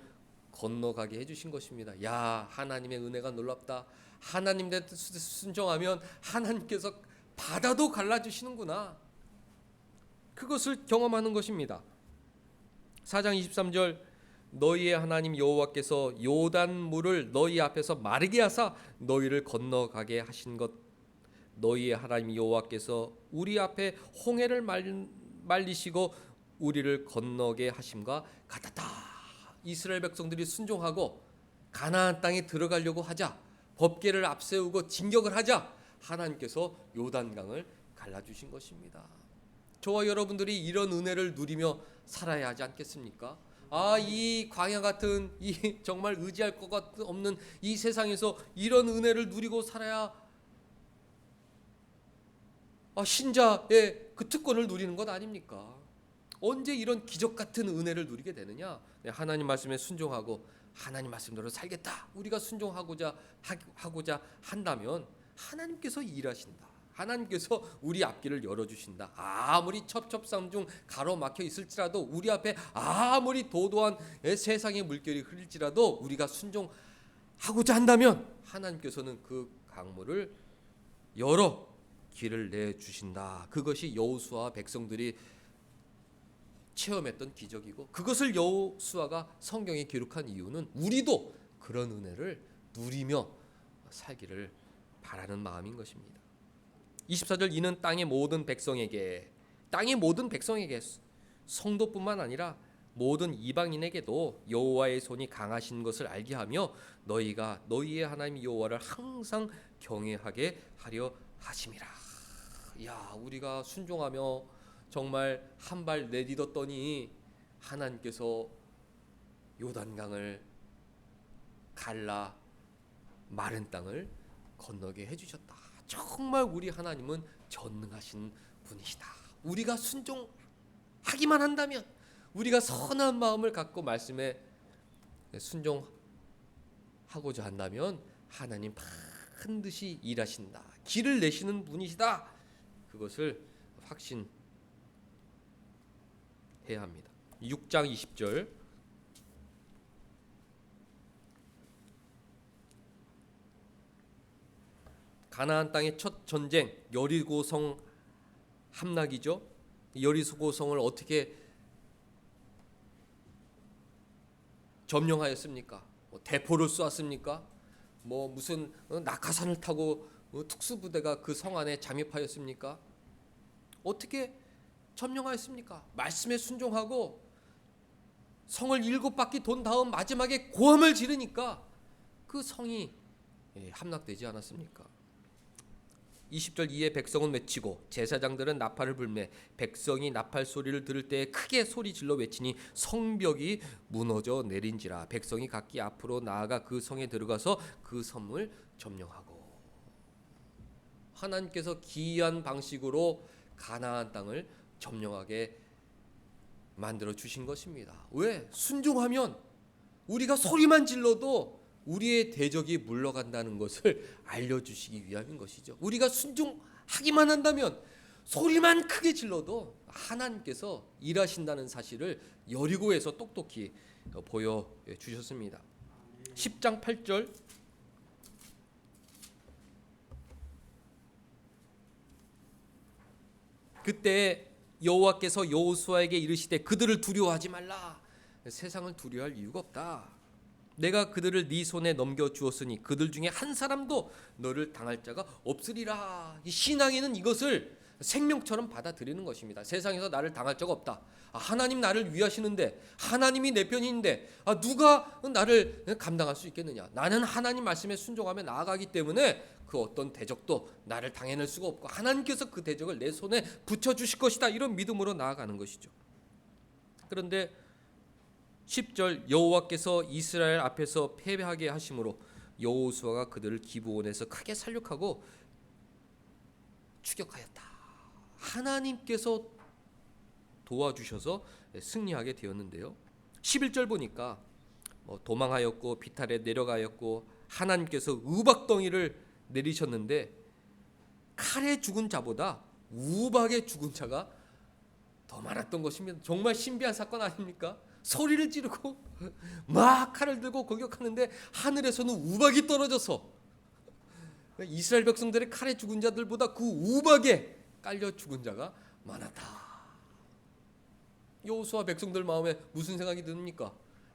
건너가게 해주신 것입니다. 야, 하나님의 은혜가 놀랍다. 하나님의 뜻에 순종하면 하나님께서 바다도 갈라주시는구나. 그것을 경험하는 것입니다. 4장 23절 너희의 하나님 여호와께서 요단물을 너희 앞에서 마르게 하사 너희를 건너가게 하신 것, 너희의 하나님 여호와께서 우리 앞에 홍해를 말리시고 우리를 건너게 하심과 같았다. 이스라엘 백성들이 순종하고 가나안 땅에 들어가려고 하자, 법궤를 앞세우고 진격을 하자, 하나님께서 요단강을 갈라주신 것입니다. 저와 여러분들이 이런 은혜를 누리며 살아야 하지 않겠습니까? 이 광야 같은, 이 정말 의지할 것 없는 이 세상에서 이런 은혜를 누리고 살아야 신자의 그 특권을 누리는 것 아닙니까? 언제 이런 기적 같은 은혜를 누리게 되느냐? 하나님 말씀에 순종하고 하나님 말씀대로 살겠다. 우리가 순종하고자 한다면 하나님께서 일하신다. 하나님께서 우리 앞길을 열어주신다. 아무리 첩첩산중 가로막혀 있을지라도, 우리 앞에 아무리 도도한 세상의 물결이 흐를지라도 우리가 순종하고자 한다면 하나님께서는 그 강물을 열어 길을 내주신다. 그것이 여호수아 백성들이 체험했던 기적이고, 그것을 여호수아가 성경에 기록한 이유는 우리도 그런 은혜를 누리며 살기를 바라는 마음인 것입니다. 24절 이는 땅의 모든 백성에게, 성도뿐만 아니라 모든 이방인에게도 여호와의 손이 강하신 것을 알게 하며 너희가 너희의 하나님 여호와를 항상 경외하게 하려 하심이라. 야, 우리가 순종하며 정말 한 발 내딛었더니 하나님께서 요단강을 갈라 마른 땅을 건너게 해주셨다. 정말 우리 하나님은 전능하신 분이시다. 우리가 순종하기만 한다면, 우리가 선한 마음을 갖고 말씀에 순종하고자 한다면 하나님 반드시 일하신다. 길을 내시는 분이시다. 그것을 확신해야 합니다. 6장 20절 가나안 땅의 첫 전쟁 여리고성 함락이죠. 여리고성을 어떻게 점령하였습니까? 대포를 쏘았습니까? 무슨 낙하산을 타고 특수부대가 그 성 안에 잠입하였습니까? 어떻게 점령하였습니까? 말씀에 순종하고 성을 7바퀴 돈 다음 마지막에 고함을 지르니까 그 성이 함락되지 않았습니까? 20절 이에 백성은 외치고 제사장들은 나팔을 불매 백성이 나팔 소리를 들을 때 크게 소리 질러 외치니 성벽이 무너져 내린지라. 백성이 각기 앞으로 나아가 그 성에 들어가서 그 성을 점령하고. 하나님께서 기이한 방식으로 가나안 땅을 점령하게 만들어 주신 것입니다. 왜? 순종하면 우리가 소리만 질러도 우리의 대적이 물러간다는 것을 알려주시기 위함인 것이죠. 우리가 순종하기만 한다면 소리만 크게 질러도 하나님께서 일하신다는 사실을 여리고에서 똑똑히 보여주셨습니다. 10장 8절 그때 여호와께서 여호수아에게 이르시되 그들을 두려워하지 말라. 세상을 두려워할 이유가 없다. 내가 그들을 네 손에 넘겨주었으니 그들 중에 한 사람도 너를 당할 자가 없으리라. 이 신앙인은 이것을 생명처럼 받아들이는 것입니다. 세상에서 나를 당할 자가 없다. 하나님 나를 위하시는데, 하나님이 내 편인데 누가 나를 감당할 수 있겠느냐. 나는 하나님 말씀에 순종하며 나아가기 때문에 그 어떤 대적도 나를 당해낼 수가 없고 하나님께서 그 대적을 내 손에 붙여주실 것이다. 이런 믿음으로 나아가는 것이죠. 그런데 10절 여호와께서 이스라엘 앞에서 패배하게 하심으로 여호수아가 그들을 기브온에서 크게 살육하고 추격하였다. 하나님께서 도와주셔서 승리하게 되었는데요. 11절 보니까 도망하였고 비탈에 내려가였고 하나님께서 우박덩이를 내리셨는데 칼에 죽은 자보다 우박에 죽은 자가 더 많았던 것입니다. 정말 신비한 사건 아닙니까? 소리를 지르고 막 칼을 들고 공격하는데 하늘에서는 우박이 떨어져서 이스라엘 백성들의 칼에 죽은 자들보다 그 우박에 깔려 죽은 자가 많았다. 여호수아 백성들 마음에 무슨 생각이 듭니까?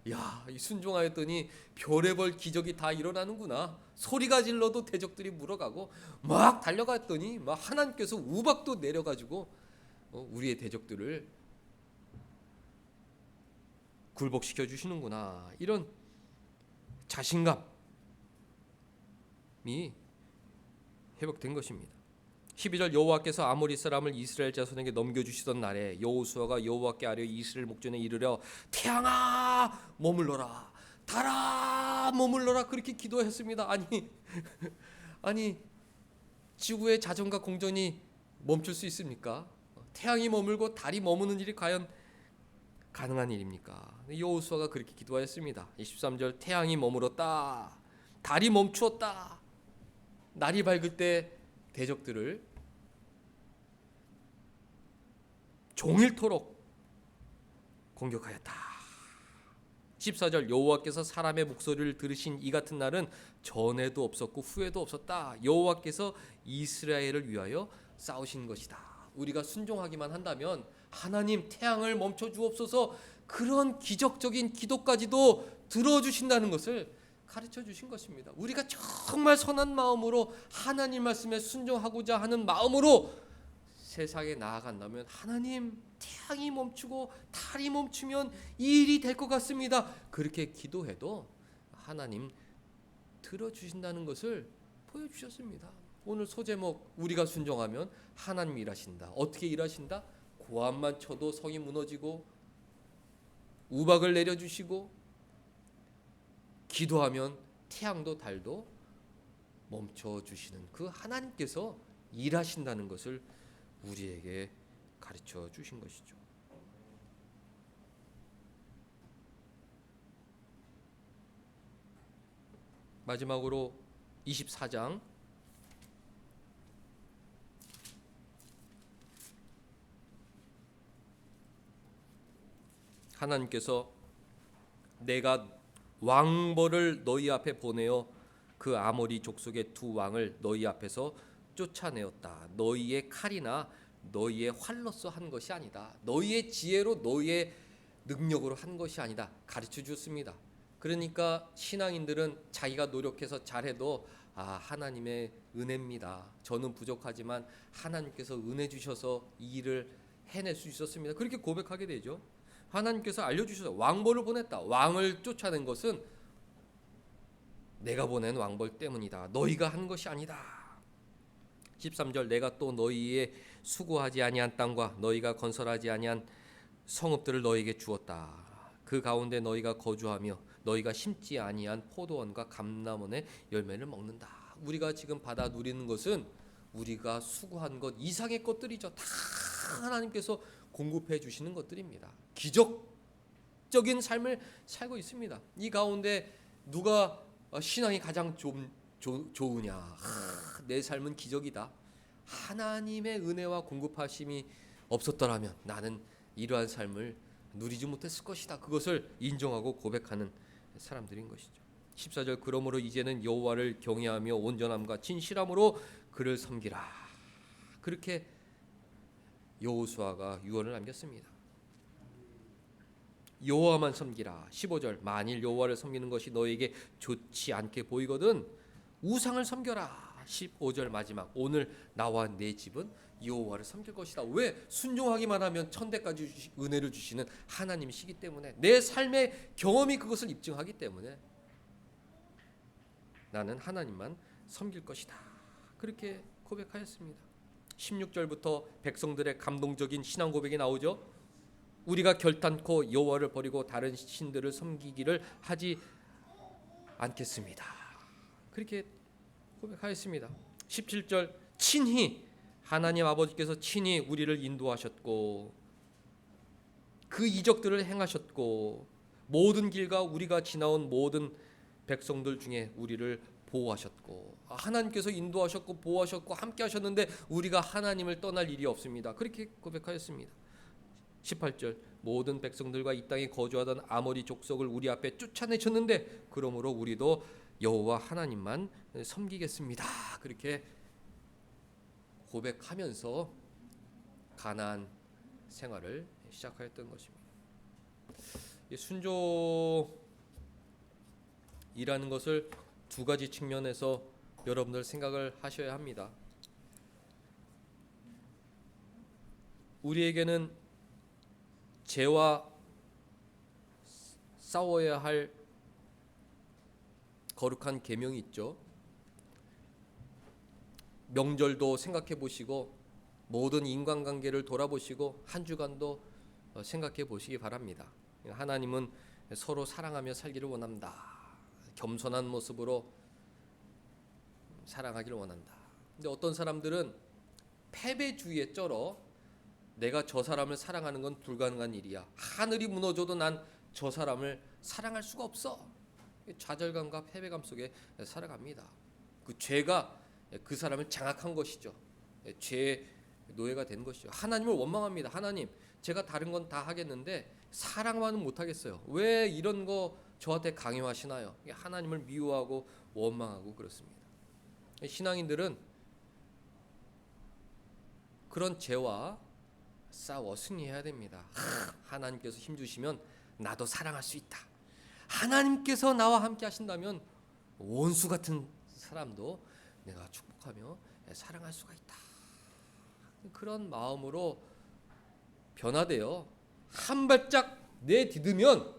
야, 이 순종하였더니 별의별 기적이 다 일어나는구나. 소리가 질러도 대적들이 물어가고 막 달려갔더니 막 하나님께서 우박도 내려가지고 우리의 대적들을 굴복시켜 주시는구나. 이런 자신감이 회복된 것입니다. 12절 여호와께서 아모리 사람을 이스라엘 자손에게 넘겨주시던 날에 여호수아가 여호와께 아뢰어 이스라엘 목전에 이르려 태양아 머물러라, 달아 머물러라 그렇게 기도했습니다. 아니 지구의 자전과 공전이 멈출 수 있습니까? 태양이 머물고 달이 머무는 일이 과연 가능한 일입니까? 여호수아가 그렇게 기도하였습니다. 23절 태양이 머물었다, 달이 멈추었다. 날이 밝을 때 대적들을 종일토록 공격하였다. 14절 여호와께서 사람의 목소리를 들으신 이 같은 날은 전에도 없었고 후에도 없었다. 여호와께서 이스라엘을 위하여 싸우신 것이다. 우리가 순종하기만 한다면 하나님 태양을 멈춰 주옵소서 그런 기적적인 기도까지도 들어주신다는 것을 가르쳐 주신 것입니다. 우리가 정말 선한 마음으로 하나님 말씀에 순종하고자 하는 마음으로 세상에 나아간다면 하나님 태양이 멈추고 달이 멈추면 이 일이 될 것 같습니다. 그렇게 기도해도 하나님 들어주신다는 것을 보여주셨습니다. 오늘 소제목 우리가 순종하면 하나님 일하신다. 어떻게 일하신다? 고함만 쳐도 성이 무너지고 우박을 내려주시고 기도하면 태양도 달도 멈춰주시는 그 하나님께서 일하신다는 것을 우리에게 가르쳐 주신 것이죠. 마지막으로 24장 하나님께서 내가 왕벌을 너희 앞에 보내어 그 아모리 족속의 두 왕을 너희 앞에서 쫓아내었다. 너희의 칼이나 너희의 활로서 한 것이 아니다. 너희의 지혜로 너희의 능력으로 한 것이 아니다. 가르쳐 주었습니다. 그러니까 신앙인들은 자기가 노력해서 잘해도 하나님의 은혜입니다. 저는 부족하지만 하나님께서 은혜 주셔서 이 일을 해낼 수 있었습니다. 그렇게 고백하게 되죠. 하나님께서 알려주셔서 왕벌을 보냈다. 왕을 쫓아낸 것은 내가 보낸 왕벌 때문이다. 너희가 한 것이 아니다. 13절 내가 또 너희의 수고하지 아니한 땅과 너희가 건설하지 아니한 성읍들을 너희에게 주었다. 그 가운데 너희가 거주하며 너희가 심지 아니한 포도원과 감람원의 열매를 먹는다. 우리가 지금 받아 누리는 것은 우리가 수고한 것 이상의 것들이죠. 다 하나님께서 공급해 주시는 것들입니다. 기적적인 삶을 살고 있습니다. 이 가운데 누가 신앙이 가장 좋으냐? 내 삶은 기적이다. 하나님의 은혜와 공급하심이 없었더라면 나는 이러한 삶을 누리지 못했을 것이다. 그것을 인정하고 고백하는 사람들인 것이죠. 14절 그러므로 이제는 여호와를 경외하며 온전함과 진실함으로 그를 섬기라. 그렇게 여호수아가 유언을 남겼습니다. 여호와만 섬기라. 15절 만일 여호와를 섬기는 것이 너에게 좋지 않게 보이거든 우상을 섬겨라. 15절 마지막 오늘 나와 내 집은 여호와를 섬길 것이다. 왜? 순종하기만 하면 천대까지 은혜를 주시는 하나님이시기 때문에 내 삶의 경험이 그것을 입증하기 때문에 나는 하나님만 섬길 것이다. 그렇게 고백하였습니다. 16절부터 백성들의 감동적인 신앙 고백이 나오죠. 우리가 결단코 여호와를 버리고 다른 신들을 섬기기를 하지 않겠습니다. 그렇게 고백하였습니다. 17절 친히 하나님 아버지께서 친히 우리를 인도하셨고 그 이적들을 행하셨고 모든 길과 우리가 지나온 모든 백성들 중에 우리를 보호하셨고 하나님께서 인도하셨고 보호하셨고 함께 하셨는데 우리가 하나님을 떠날 일이 없습니다. 그렇게 고백하였습니다. 18절 모든 백성들과 이 땅에 거주하던 아모리 족속을 우리 앞에 쫓아내셨는데 그러므로 우리도 여호와 하나님만 섬기겠습니다. 그렇게 고백하면서 가나안 생활을 시작하였던 것입니다. 순종이라는 것을 두 가지 측면에서 여러분들 생각을 하셔야 합니다. 우리에게는 죄와 싸워야 할 거룩한 계명이 있죠. 명절도 생각해 보시고 모든 인간관계를 돌아보시고 한 주간도 생각해 보시기 바랍니다. 하나님은 서로 사랑하며 살기를 원합니다. 겸손한 모습으로 사랑하기를 원한다. 근데 어떤 사람들은 패배주의에 쩔어 내가 저 사람을 사랑하는 건 불가능한 일이야. 하늘이 무너져도 난 저 사람을 사랑할 수가 없어. 좌절감과 패배감 속에 살아갑니다. 그 죄가 그 사람을 장악한 것이죠. 죄의 노예가 된 것이죠. 하나님을 원망합니다. 하나님, 제가 다른 건 다 하겠는데 사랑만은 못하겠어요. 왜 이런 거 저한테 강요하시나요? 하나님을 미워하고 원망하고 그렇습니다. 신앙인들은 그런 죄와 싸워 승리해야 됩니다. 하나님께서 힘 주시면 나도 사랑할 수 있다. 하나님께서 나와 함께 하신다면 원수 같은 사람도 내가 축복하며 사랑할 수가 있다. 그런 마음으로 변화되어 한 발짝 내디디면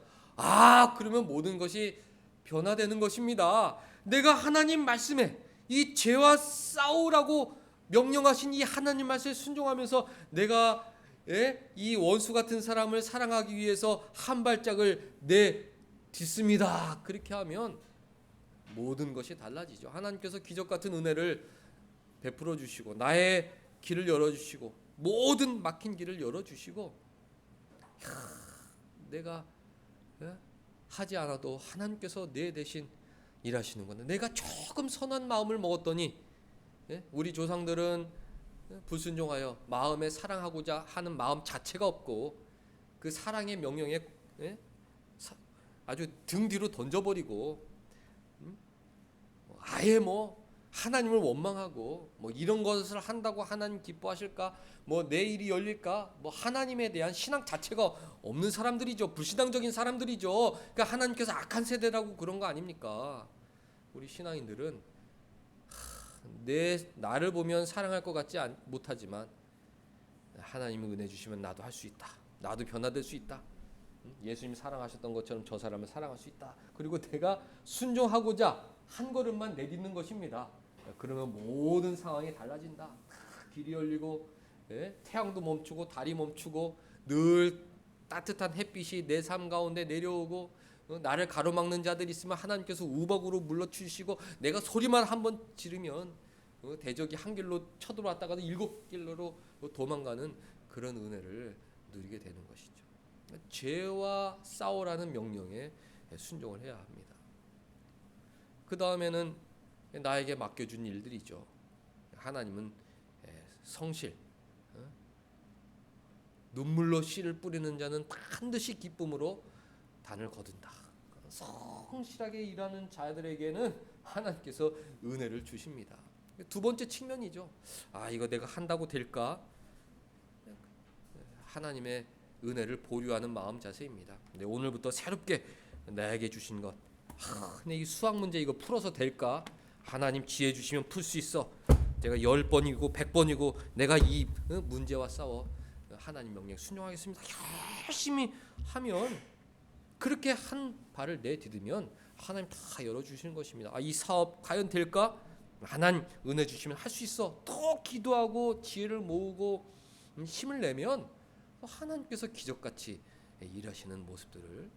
그러면 모든 것이 변화되는 것입니다. 내가 하나님 말씀에 이 죄와 싸우라고 명령하신 이 하나님 말씀에 순종하면서 내가 이 원수 같은 사람을 사랑하기 위해서 한 발짝을 내딛습니다. 그렇게 하면 모든 것이 달라지죠. 하나님께서 기적 같은 은혜를 베풀어 주시고 나의 길을 열어 주시고 모든 막힌 길을 열어 주시고 내가 하지 않아도 하나님께서 내 대신 일하시는 건데 내가 조금 선한 마음을 먹었더니 우리 조상들은 불순종하여 마음에 사랑하고자 하는 마음 자체가 없고 그 사랑의 명령에 아주 등 뒤로 던져버리고 아예 하나님을 원망하고 이런 것을 한다고 하나님 기뻐하실까? 내 일이 열릴까? 하나님에 대한 신앙 자체가 없는 사람들이죠. 불신앙적인 사람들이죠. 그러니까 하나님께서 악한 세대라고 그런 거 아닙니까? 우리 신앙인들은 나를 보면 사랑할 것 같지 못하지만 하나님이 은혜 주시면 나도 할 수 있다. 나도 변화될 수 있다. 예수님 사랑하셨던 것처럼 저 사람을 사랑할 수 있다. 그리고 내가 순종하고자 한 걸음만 내딛는 것입니다. 그러면 모든 상황이 달라진다. 길이 열리고 태양도 멈추고 달이 멈추고 늘 따뜻한 햇빛이 내 삶 가운데 내려오고 나를 가로막는 자들이 있으면 하나님께서 우박으로 물러주시고 내가 소리만 한번 지르면 대적이 한 길로 쳐들어왔다가도 7길로 도망가는 그런 은혜를 누리게 되는 것이죠. 죄와 싸우라는 명령에 순종을 해야 합니다. 그 다음에는 나에게 맡겨준 일들이죠. 하나님은 성실, 눈물로 씨를 뿌리는 자는 반드시 기쁨으로 단을 거둔다. 성실하게 일하는 자들에게는 하나님께서 은혜를 주십니다. 두 번째 측면이죠. 이거 내가 한다고 될까? 하나님의 은혜를 보류하는 마음 자세입니다. 근데 오늘부터 새롭게 나에게 주신 것, 근데 이 수학 문제 이거 풀어서 될까? 하나님 지혜 주시면 풀 수 있어. 제가 10번이고 100번이고 내가 이 문제와 싸워 하나님 명령 순종하겠습니다. 열심히 하면, 그렇게 한 발을 내디디면 하나님 다 열어주시는 것입니다. 이 사업 과연 될까? 하나님 은혜 주시면 할 수 있어. 더 기도하고 지혜를 모으고 힘을 내면 하나님께서 기적같이 일하시는 모습들을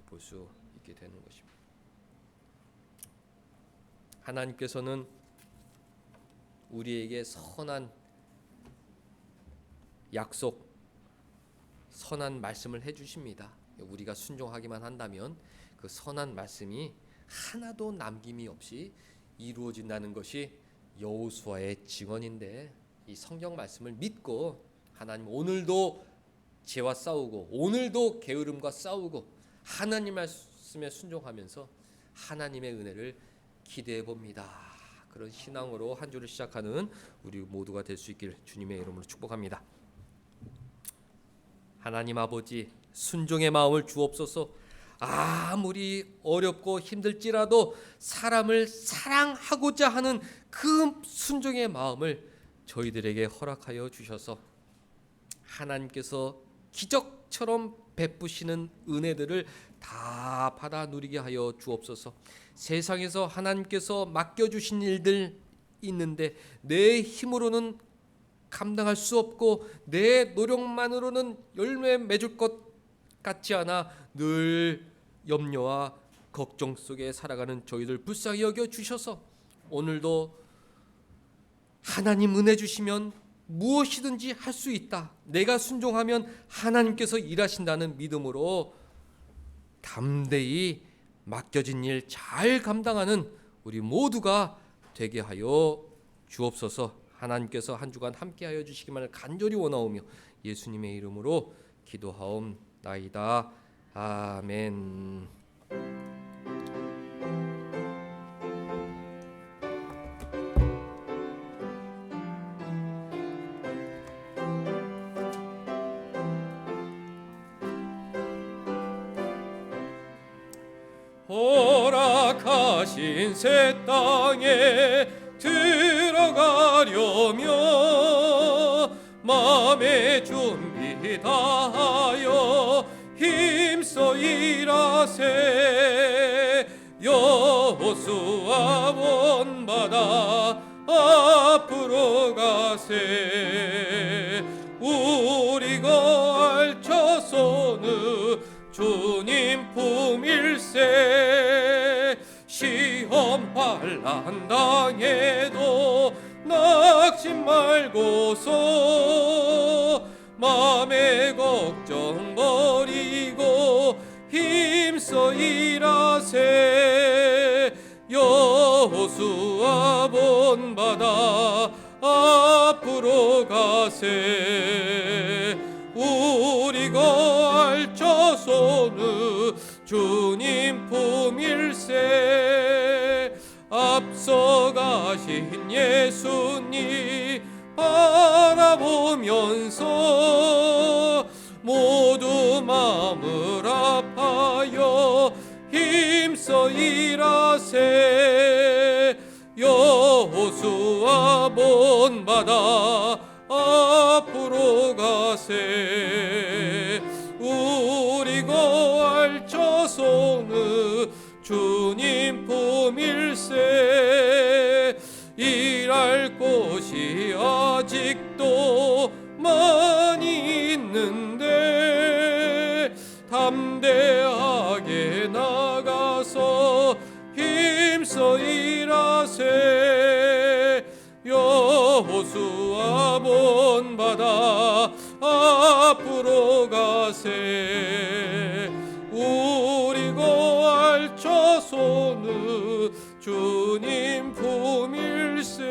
볼 수 있게 되는 것입니다. 하나님께서는 우리에게 선한 약속, 선한 말씀을 해주십니다. 우리가 순종하기만 한다면 그 선한 말씀이 하나도 남김이 없이 이루어진다는 것이 여호수아의 증언인데, 이 성경 말씀을 믿고 하나님 오늘도 죄와 싸우고 오늘도 게으름과 싸우고 하나님 말씀에 순종하면서 하나님의 은혜를 기대해 봅니다. 그런 신앙으로 한 주를 시작하는 우리 모두가 될 수 있길 주님의 이름으로 축복합니다. 하나님 아버지, 순종의 마음을 주옵소서. 아무리 어렵고 힘들지라도 사람을 사랑하고자 하는 그 순종의 마음을 저희들에게 허락하여 주셔서 하나님께서 기적처럼 베푸시는 은혜들을 다 받아 누리게 하여 주옵소서. 세상에서 하나님께서 맡겨주신 일들 있는데 내 힘으로는 감당할 수 없고 내 노력만으로는 열매 맺을 것 같지 않아 늘 염려와 걱정 속에 살아가는 저희들 불쌍히 여겨 주셔서 오늘도 하나님 은혜 주시면 무엇이든지 할 수 있다, 내가 순종하면 하나님께서 일하신다는 믿음으로 담대히 맡겨진 일 잘 감당하는 우리 모두가 되게 하여 주옵소서. 하나님께서 한 주간 함께하여 주시기만을 간절히 원하오며 예수님의 이름으로 기도하옵나이다. 아멘. 허락하신 새 땅에 들어가려면 마음의 준비 다하여 힘써 일하세. 여호수아 원받아 앞으로 가세. 우리가 알쳐서는 주님 품일세. 시험 환난 당해도 낙심 말고서 마음의 걱정 버리고 힘써 일하세. 여호수아 본받아 앞으로 가세. 우리가 알쳐서는 주님 품일세. 앞서가신 예수님 바라보면서 모두 마음을 아파요 힘써 일하세. 여호수아 본받아 앞으로 가세. 우리가 알쳐서는 주님 품일세. 애써 일하세. 여호수아 본받아 앞으로 가세. 우리고 알처소는 주님 품일세.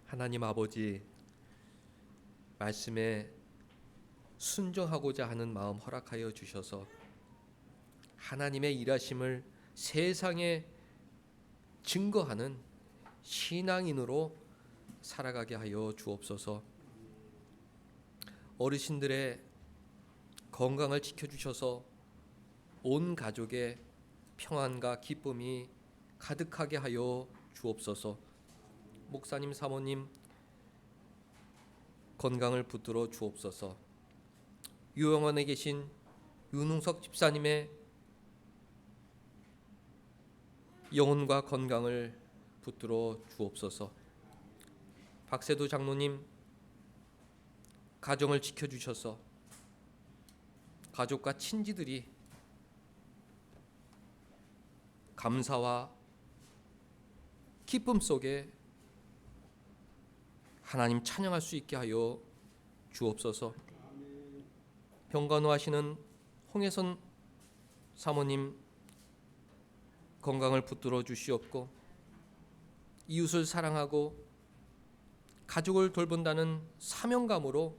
하나님 아버지, 말씀에 순종하고자 하는 마음 허락하여 주셔서 하나님의 일하심을 세상에 증거하는 신앙인으로 살아가게 하여 주옵소서. 어르신들의 건강을 지켜주셔서 온 가족의 평안과 기쁨이 가득하게 하여 주옵소서. 목사님, 사모님 건강을 붙들어 주옵소서. 유영원에 계신 윤웅석 집사님의 영혼과 건강을 붙들어 주옵소서. 박세도 장로님 가정을 지켜주셔서 가족과 친지들이 감사와 기쁨 속에 하나님 찬양할 수 있게 하여 주옵소서. 병간호하시는 홍혜선 사모님 건강을 붙들어 주시옵고, 이웃을 사랑하고 가족을 돌본다는 사명감으로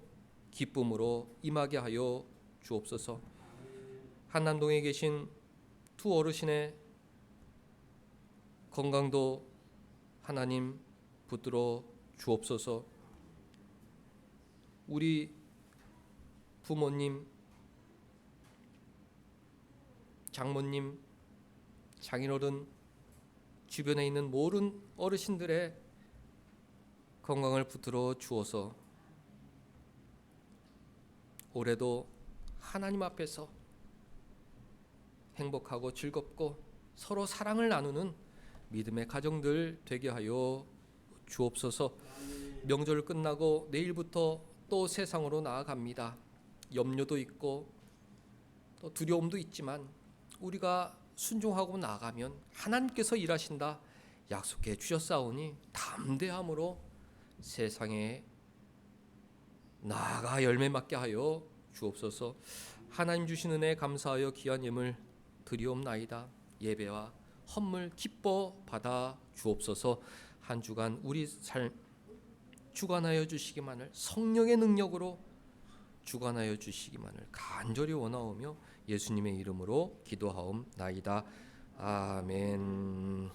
기쁨으로 임하게 하여 주옵소서. 한남동에 계신 두 어르신의 건강도 하나님 붙들어 주옵소서. 우리 부모님, 장모님, 장인어른, 주변에 있는 모든 어르신들의 건강을 붙들어 주어서 올해도 하나님 앞에서 행복하고 즐겁고 서로 사랑을 나누는 믿음의 가정들 되게 하여 주옵소서. 명절 끝나고 내일부터 또 세상으로 나아갑니다. 염려도 있고 또 두려움도 있지만 우리가 순종하고 나아가면 하나님께서 일하신다 약속해 주셨사오니 담대함으로 세상에 나아가 열매 맺게 하여 주옵소서. 하나님 주신 은혜 감사하여 귀한 예물 드리옵나이다. 예배와 헌물 기뻐 받아 주옵소서. 한 주간 우리 삶 주관하여 주시기만을, 성령의 능력으로 주관하여 주시기만을 간절히 원하오며 예수님의 이름으로 기도하옵나이다. 아멘.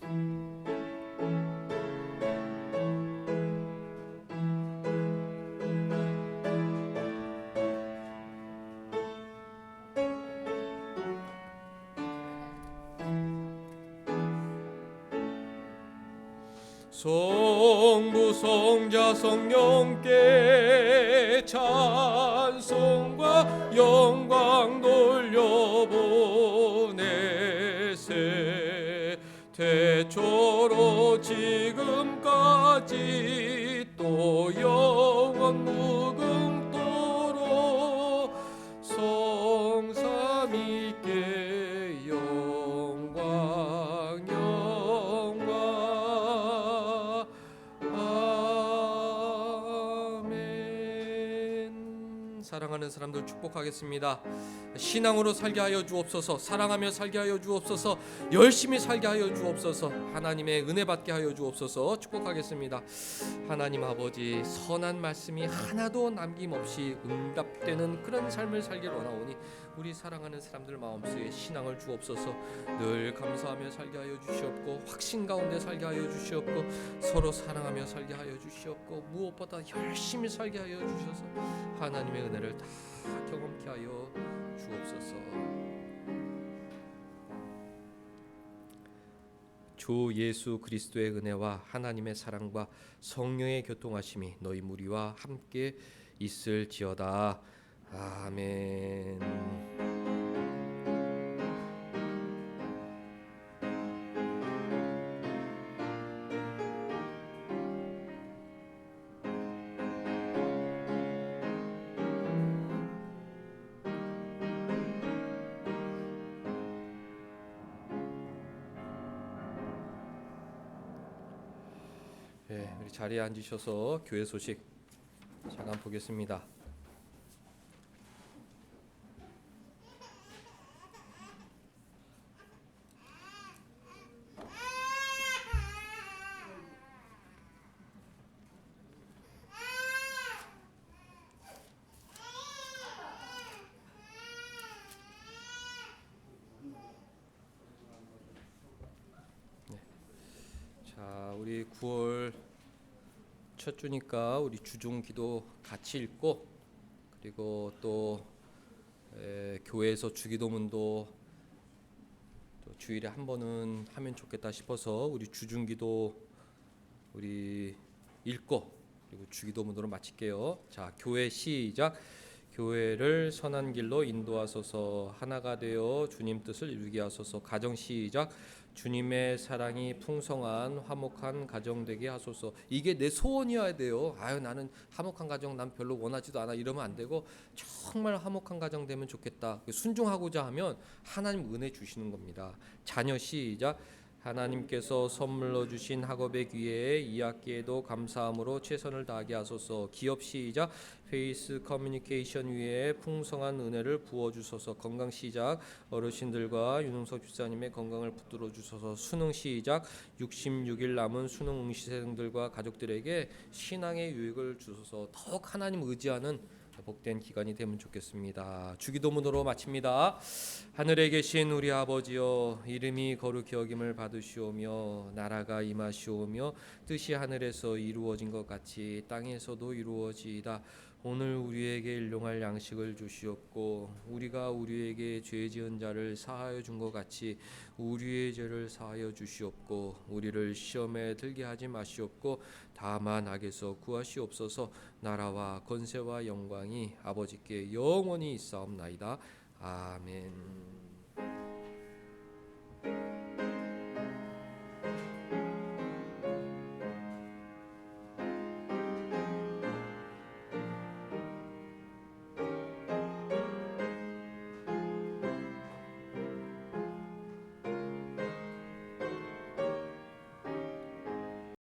성부 성자 성령께 찬송과 영광 돌려보내세. 태초로 지금까지 또 영원 무궁토록 성삼위께 영광 영광. 아멘. 사랑하는 사람들 축복하겠습니다. 신앙으로 살게 하여 주옵소서. 사랑하며 살게 하여 주옵소서. 열심히 살게 하여 주옵소서. 하나님의 은혜 받게 하여 주옵소서. 축복하겠습니다. 하나님 아버지, 선한 말씀이 하나도 남김없이 응답되는 그런 삶을 살기를 원하오니 우리 사랑하는 사람들 마음속에 신앙을 주옵소서. 늘 감사하며 살게 하여 주시옵고 확신 가운데 살게 하여 주시옵고 서로 사랑하며 살게 하여 주시옵고 무엇보다 열심히 살게 하여 주셔서 하나님의 은혜를 다 경험케 하여 주옵소서. 주 예수 그리스도의 은혜와 하나님의 사랑과 성령의 교통하심이 너희 무리와 함께 있을지어다. 아멘. 네, 우리 자리에 앉으셔서 교회 소식 잠깐 보겠습니다. 자, 우리 9월 첫 주니까 우리 주중 기도 같이 읽고, 그리고 또 교회에서 주기도문도 또 주일에 한 번은 하면 좋겠다 싶어서 우리 주중 기도 우리 읽고, 그리고 주기도문으로 마칠게요. 자, 교회 시작. 교회를 선한 길로 인도하소서. 하나가 되어 주님 뜻을 이루게 하소서. 가정 시작. 주님의 사랑이 풍성한 화목한 가정 되게 하소서. 이게 내 소원이어야 돼요. 아유, 나는 화목한 가정 난 별로 원하지도 않아, 이러면 안 되고, 정말 화목한 가정 되면 좋겠다, 순종하고자 하면 하나님 은혜 주시는 겁니다. 자녀 시작. 하나님께서 선물로 주신 학업의 기회에 이 학기에도 감사함으로 최선을 다하게 하소서. 기업 시작. 페이스 커뮤니케이션 위에 풍성한 은혜를 부어주소서. 건강 시작. 어르신들과 윤흥석 집사님의 건강을 붙들어 주소서. 수능 시작. 66일 남은 수능 응시생들과 가족들에게 신앙의 유익을 주소서. 더욱 하나님 의지하는 복된 기간이 되면 좋겠습니다. 주기도문으로 마칩니다. 하늘에 계신 우리 아버지여, 이름이 거룩히 여김을 받으시오며 나라가 임하시오며 뜻이 하늘에서 이루어진 것 같이 땅에서도 이루어지이다. 오늘 우리에게 일용할 양식을 주시옵고, 우리가 우리에게 죄 지은 자를 사하여 준 것 같이 우리의 죄를 사하여 주시옵고, 우리를 시험에 들게 하지 마시옵고 다만 악에서 구하시옵소서. 나라와 권세와 영광이 아버지께 영원히 있사옵나이다. 아멘.